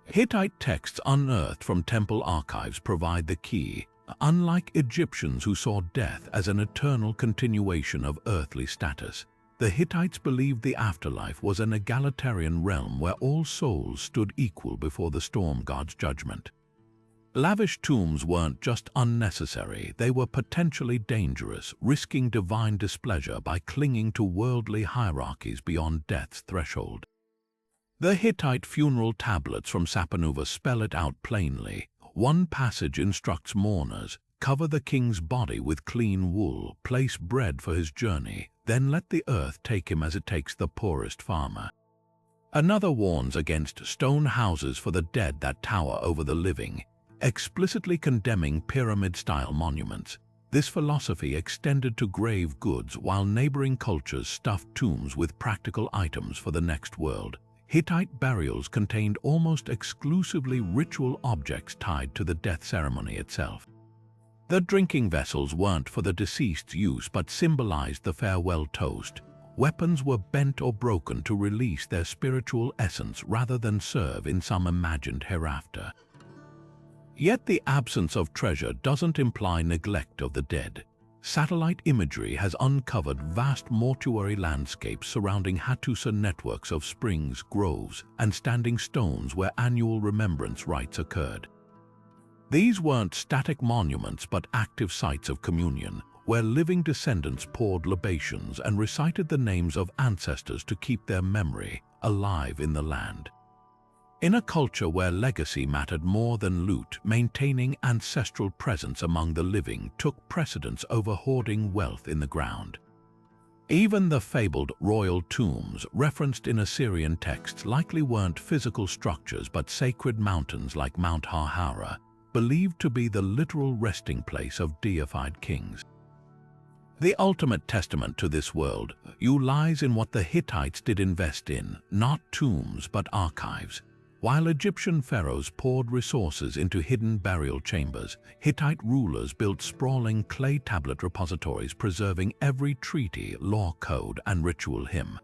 Hittite texts unearthed from temple archives provide the key. Unlike Egyptians who saw death as an eternal continuation of earthly status, the Hittites believed the afterlife was an egalitarian realm where all souls stood equal before the storm god's judgment. Lavish tombs weren't just unnecessary, they were potentially dangerous, risking divine displeasure by clinging to worldly hierarchies beyond death's threshold. The Hittite funeral tablets from Sapanuva spell it out plainly. One passage instructs mourners, cover the king's body with clean wool, place bread for his journey, then let the earth take him as it takes the poorest farmer. Another warns against stone houses for the dead that tower over the living, explicitly condemning pyramid-style monuments. This philosophy extended to grave goods while neighboring cultures stuffed tombs with practical items for the next world. Hittite burials contained almost exclusively ritual objects tied to the death ceremony itself. The drinking vessels weren't for the deceased's use but symbolized the farewell toast. Weapons were bent or broken to release their spiritual essence rather than serve in some imagined hereafter. Yet the absence of treasure doesn't imply neglect of the dead. Satellite imagery has uncovered vast mortuary landscapes surrounding Hattusa, networks of springs, groves, and standing stones where annual remembrance rites occurred. These weren't static monuments but active sites of communion, where living descendants poured libations and recited the names of ancestors to keep their memory alive in the land. In a culture where legacy mattered more than loot, maintaining ancestral presence among the living took precedence over hoarding wealth in the ground. Even the fabled royal tombs referenced in Assyrian texts likely weren't physical structures but sacred mountains like Mount Harhara, believed to be the literal resting place of deified kings. The ultimate testament to this world lies in what the Hittites did invest in, not tombs but archives. While Egyptian pharaohs poured resources into hidden burial chambers, Hittite rulers built sprawling clay tablet repositories preserving every treaty, law code, and ritual hymn.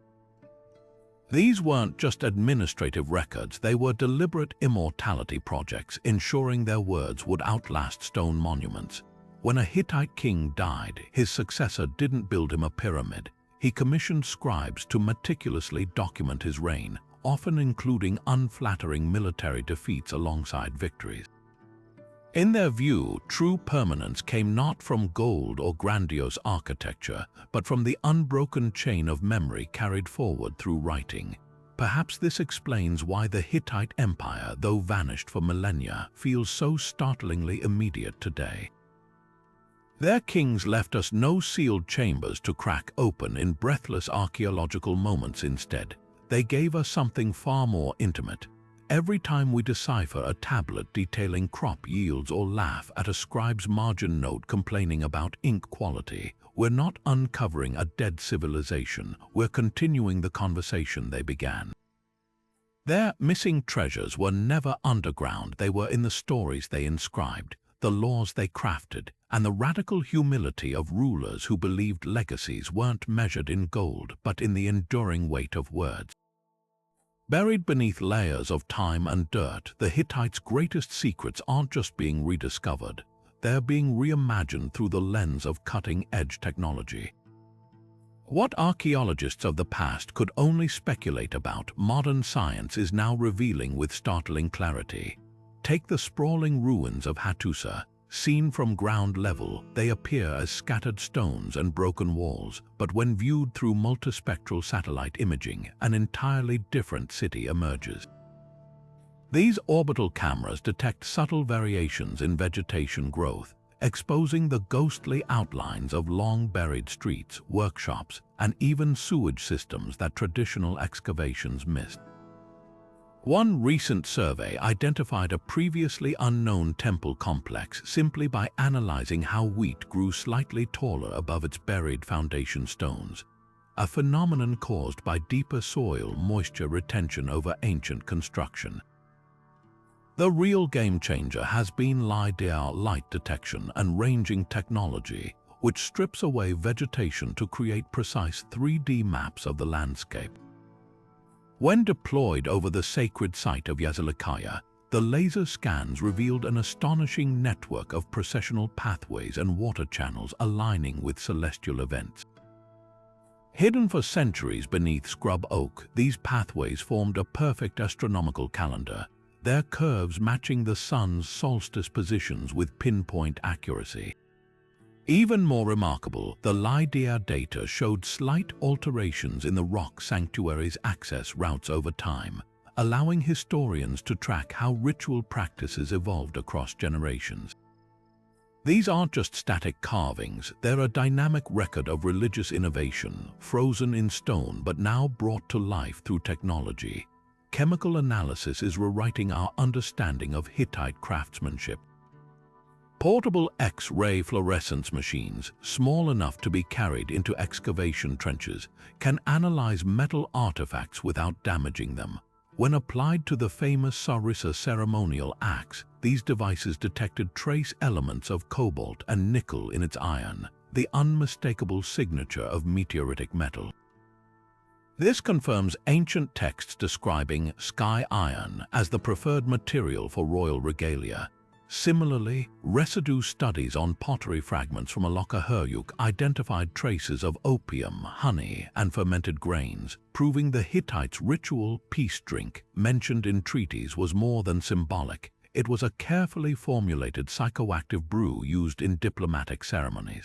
These weren't just administrative records, they were deliberate immortality projects, ensuring their words would outlast stone monuments. When a Hittite king died, his successor didn't build him a pyramid. He commissioned scribes to meticulously document his reign, often including unflattering military defeats alongside victories. In their view, true permanence came not from gold or grandiose architecture, but from the unbroken chain of memory carried forward through writing. Perhaps this explains why the Hittite Empire, though vanished for millennia, feels so startlingly immediate today. Their kings left us no sealed chambers to crack open in breathless archaeological moments. Instead, they gave us something far more intimate. Every time we decipher a tablet detailing crop yields or laugh at a scribe's margin note complaining about ink quality, we're not uncovering a dead civilization, we're continuing the conversation they began. Their missing treasures were never underground, they were in the stories they inscribed, the laws they crafted, and the radical humility of rulers who believed legacies weren't measured in gold but in the enduring weight of words. Buried beneath layers of time and dirt, the Hittites' greatest secrets aren't just being rediscovered, they're being reimagined through the lens of cutting-edge technology. What archaeologists of the past could only speculate about, modern science is now revealing with startling clarity. Take the sprawling ruins of Hattusa. Seen from ground level, they appear as scattered stones and broken walls, but when viewed through multispectral satellite imaging, an entirely different city emerges. These orbital cameras detect subtle variations in vegetation growth, exposing the ghostly outlines of long-buried streets, workshops, and even sewage systems that traditional excavations missed. One recent survey identified a previously unknown temple complex simply by analyzing how wheat grew slightly taller above its buried foundation stones, a phenomenon caused by deeper soil moisture retention over ancient construction. The real game changer has been LiDAR light detection and ranging technology, which strips away vegetation to create precise 3D maps of the landscape. When deployed over the sacred site of Yazılıkaya, the laser scans revealed an astonishing network of processional pathways and water channels aligning with celestial events. Hidden for centuries beneath scrub oak, these pathways formed a perfect astronomical calendar, their curves matching the sun's solstice positions with pinpoint accuracy. Even more remarkable, the LiDAR data showed slight alterations in the rock sanctuary's access routes over time, allowing historians to track how ritual practices evolved across generations. These aren't just static carvings, they're a dynamic record of religious innovation, frozen in stone but now brought to life through technology. Chemical analysis is rewriting our understanding of Hittite craftsmanship. Portable X-ray fluorescence machines, small enough to be carried into excavation trenches, can analyze metal artifacts without damaging them. When applied to the famous Sarissa ceremonial axe, these devices detected trace elements of cobalt and nickel in its iron, the unmistakable signature of meteoritic metal. This confirms ancient texts describing sky iron as the preferred material for royal regalia. Similarly, residue studies on pottery fragments from Anatolia identified traces of opium, honey, and fermented grains, proving the Hittites' ritual peace drink mentioned in treaties was more than symbolic. It was a carefully formulated psychoactive brew used in diplomatic ceremonies.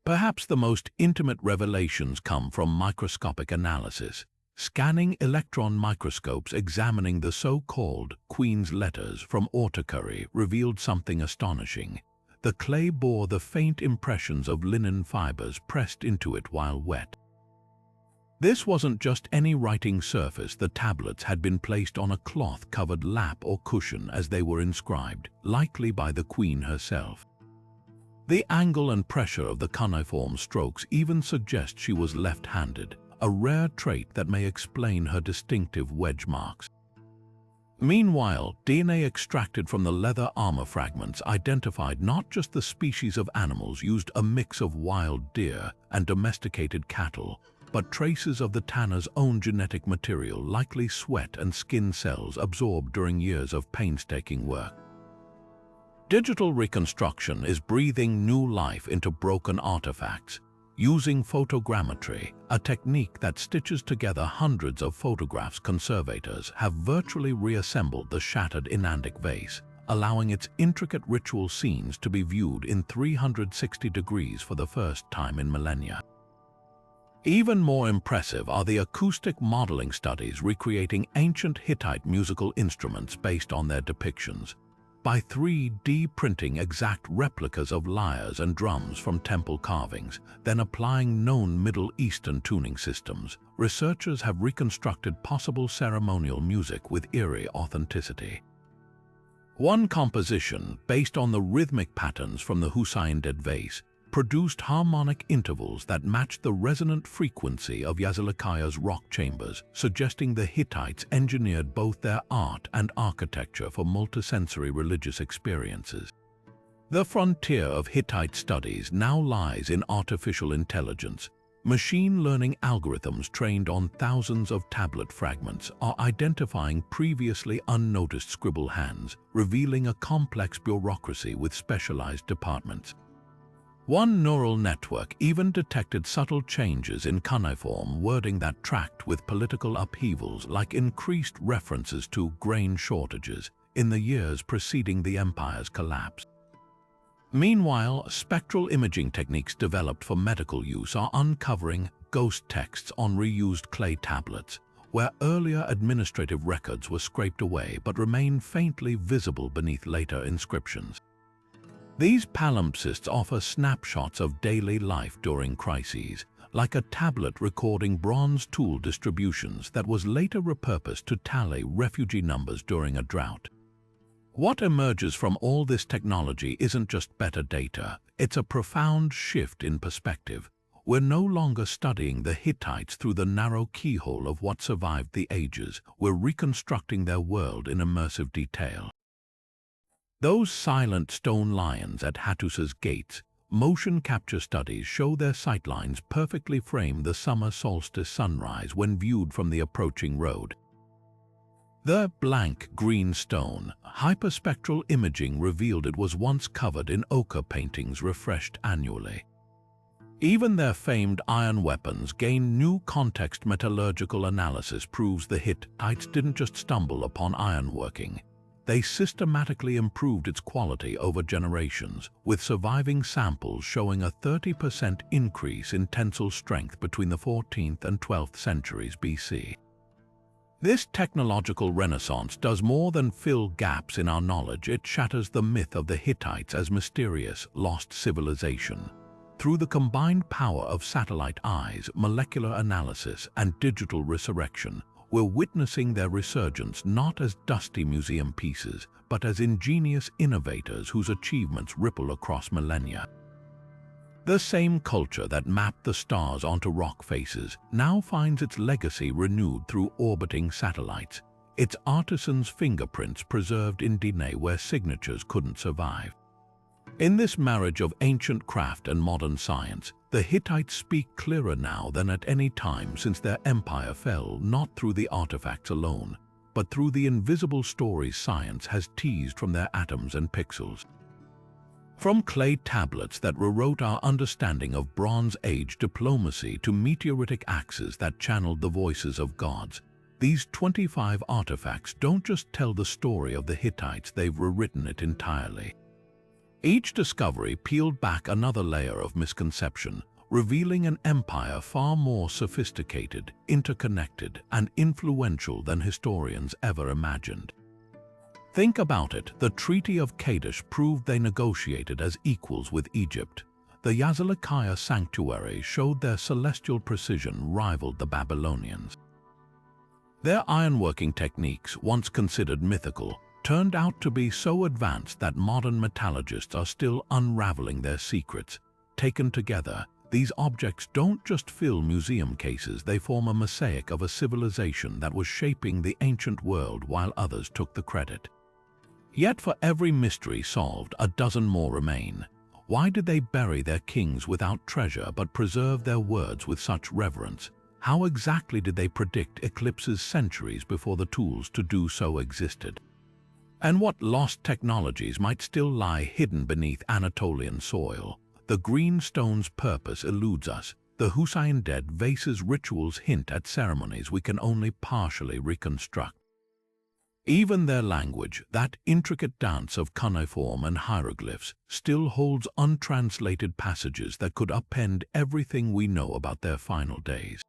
Perhaps the most intimate revelations come from microscopic analysis. Scanning electron microscopes examining the so-called Queen's letters from Ortacurry revealed something astonishing. The clay bore the faint impressions of linen fibers pressed into it while wet. This wasn't just any writing surface, the tablets had been placed on a cloth-covered lap or cushion as they were inscribed, likely by the Queen herself. The angle and pressure of the cuneiform strokes even suggest she was left-handed, a rare trait that may explain her distinctive wedge marks. Meanwhile, DNA extracted from the leather armor fragments identified not just the species of animals used, a mix of wild deer and domesticated cattle, but traces of the tanner's own genetic material, likely sweat and skin cells absorbed during years of painstaking work. Digital reconstruction is breathing new life into broken artifacts, using photogrammetry, a technique that stitches together hundreds of photographs. Conservators have virtually reassembled the shattered enigmatic vase, allowing its intricate ritual scenes to be viewed in 360 degrees for the first time in millennia. Even more impressive are the acoustic modeling studies recreating ancient Hittite musical instruments based on their depictions. By 3D printing exact replicas of lyres and drums from temple carvings, then applying known Middle Eastern tuning systems, researchers have reconstructed possible ceremonial music with eerie authenticity. One composition, based on the rhythmic patterns from the Husainid vase, produced harmonic intervals that matched the resonant frequency of Yazılıkaya's rock chambers, suggesting the Hittites engineered both their art and architecture for multisensory religious experiences. The frontier of Hittite studies now lies in artificial intelligence. Machine learning algorithms trained on thousands of tablet fragments are identifying previously unnoticed scribble hands, revealing a complex bureaucracy with specialized departments. One neural network even detected subtle changes in cuneiform wording that tracked with political upheavals, like increased references to grain shortages in the years preceding the empire's collapse. Meanwhile, spectral imaging techniques developed for medical use are uncovering ghost texts on reused clay tablets, where earlier administrative records were scraped away but remain faintly visible beneath later inscriptions. These palimpsests offer snapshots of daily life during crises, like a tablet recording bronze tool distributions that was later repurposed to tally refugee numbers during a drought. What emerges from all this technology isn't just better data, it's a profound shift in perspective. We're no longer studying the Hittites through the narrow keyhole of what survived the ages, we're reconstructing their world in immersive detail. Those silent stone lions at Hattusa's gates, motion capture studies show their sightlines perfectly frame the summer solstice sunrise when viewed from the approaching road. The blank green stone, hyperspectral imaging revealed it was once covered in ochre paintings refreshed annually. Even their famed iron weapons gain new context. Metallurgical analysis proves the Hittites didn't just stumble upon ironworking. They systematically improved its quality over generations, with surviving samples showing a 30% increase in tensile strength between the 14th and 12th centuries BC. This technological renaissance does more than fill gaps in our knowledge, it shatters the myth of the Hittites as mysterious, lost civilization. Through the combined power of satellite eyes, molecular analysis, and digital resurrection, we're witnessing their resurgence not as dusty museum pieces, but as ingenious innovators whose achievements ripple across millennia. The same culture that mapped the stars onto rock faces now finds its legacy renewed through orbiting satellites, its artisans' fingerprints preserved in DNA where signatures couldn't survive. In this marriage of ancient craft and modern science, the Hittites speak clearer now than at any time since their empire fell, not through the artifacts alone, but through the invisible stories science has teased from their atoms and pixels. From clay tablets that rewrote our understanding of Bronze Age diplomacy to meteoritic axes that channeled the voices of gods, these 25 artifacts don't just tell the story of the Hittites, they've rewritten it entirely. Each discovery peeled back another layer of misconception, revealing an empire far more sophisticated, interconnected, and influential than historians ever imagined. Think about it, the Treaty of Kadesh proved they negotiated as equals with Egypt. The Yazılıkaya Sanctuary showed their celestial precision rivaled the Babylonians. Their ironworking techniques, once considered mythical, turned out to be so advanced that modern metallurgists are still unraveling their secrets. Taken together, these objects don't just fill museum cases, they form a mosaic of a civilization that was shaping the ancient world while others took the credit. Yet for every mystery solved, a dozen more remain. Why did they bury their kings without treasure but preserve their words with such reverence? How exactly did they predict eclipses centuries before the tools to do so existed? And what lost technologies might still lie hidden beneath Anatolian soil? The green stone's purpose eludes us. The Husayn dead vases' rituals hint at ceremonies we can only partially reconstruct. Even their language, that intricate dance of cuneiform and hieroglyphs, still holds untranslated passages that could append everything we know about their final days.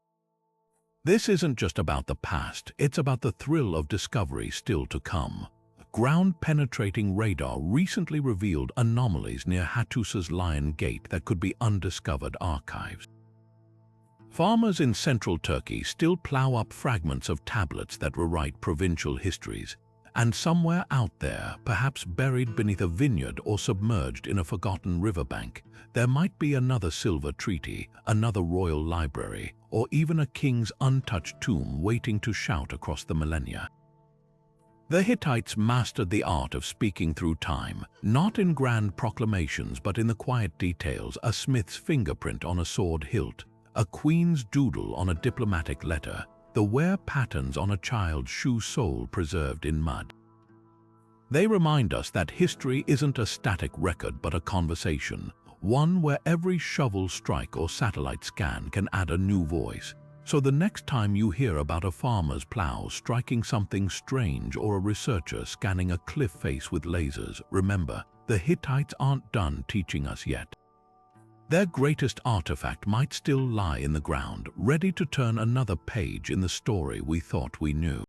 This isn't just about the past, it's about the thrill of discovery still to come. Ground-penetrating radar recently revealed anomalies near Hattusa's Lion Gate that could be undiscovered archives. Farmers in central Turkey still plow up fragments of tablets that rewrite provincial histories, and somewhere out there, perhaps buried beneath a vineyard or submerged in a forgotten riverbank, there might be another silver treaty, another royal library, or even a king's untouched tomb waiting to shout across the millennia. The Hittites mastered the art of speaking through time, not in grand proclamations but in the quiet details: a smith's fingerprint on a sword hilt, a queen's doodle on a diplomatic letter, the wear patterns on a child's shoe sole preserved in mud. They remind us that history isn't a static record but a conversation, one where every shovel strike or satellite scan can add a new voice. So the next time you hear about a farmer's plow striking something strange or a researcher scanning a cliff face with lasers, remember, the Hittites aren't done teaching us yet. Their greatest artifact might still lie in the ground, ready to turn another page in the story we thought we knew.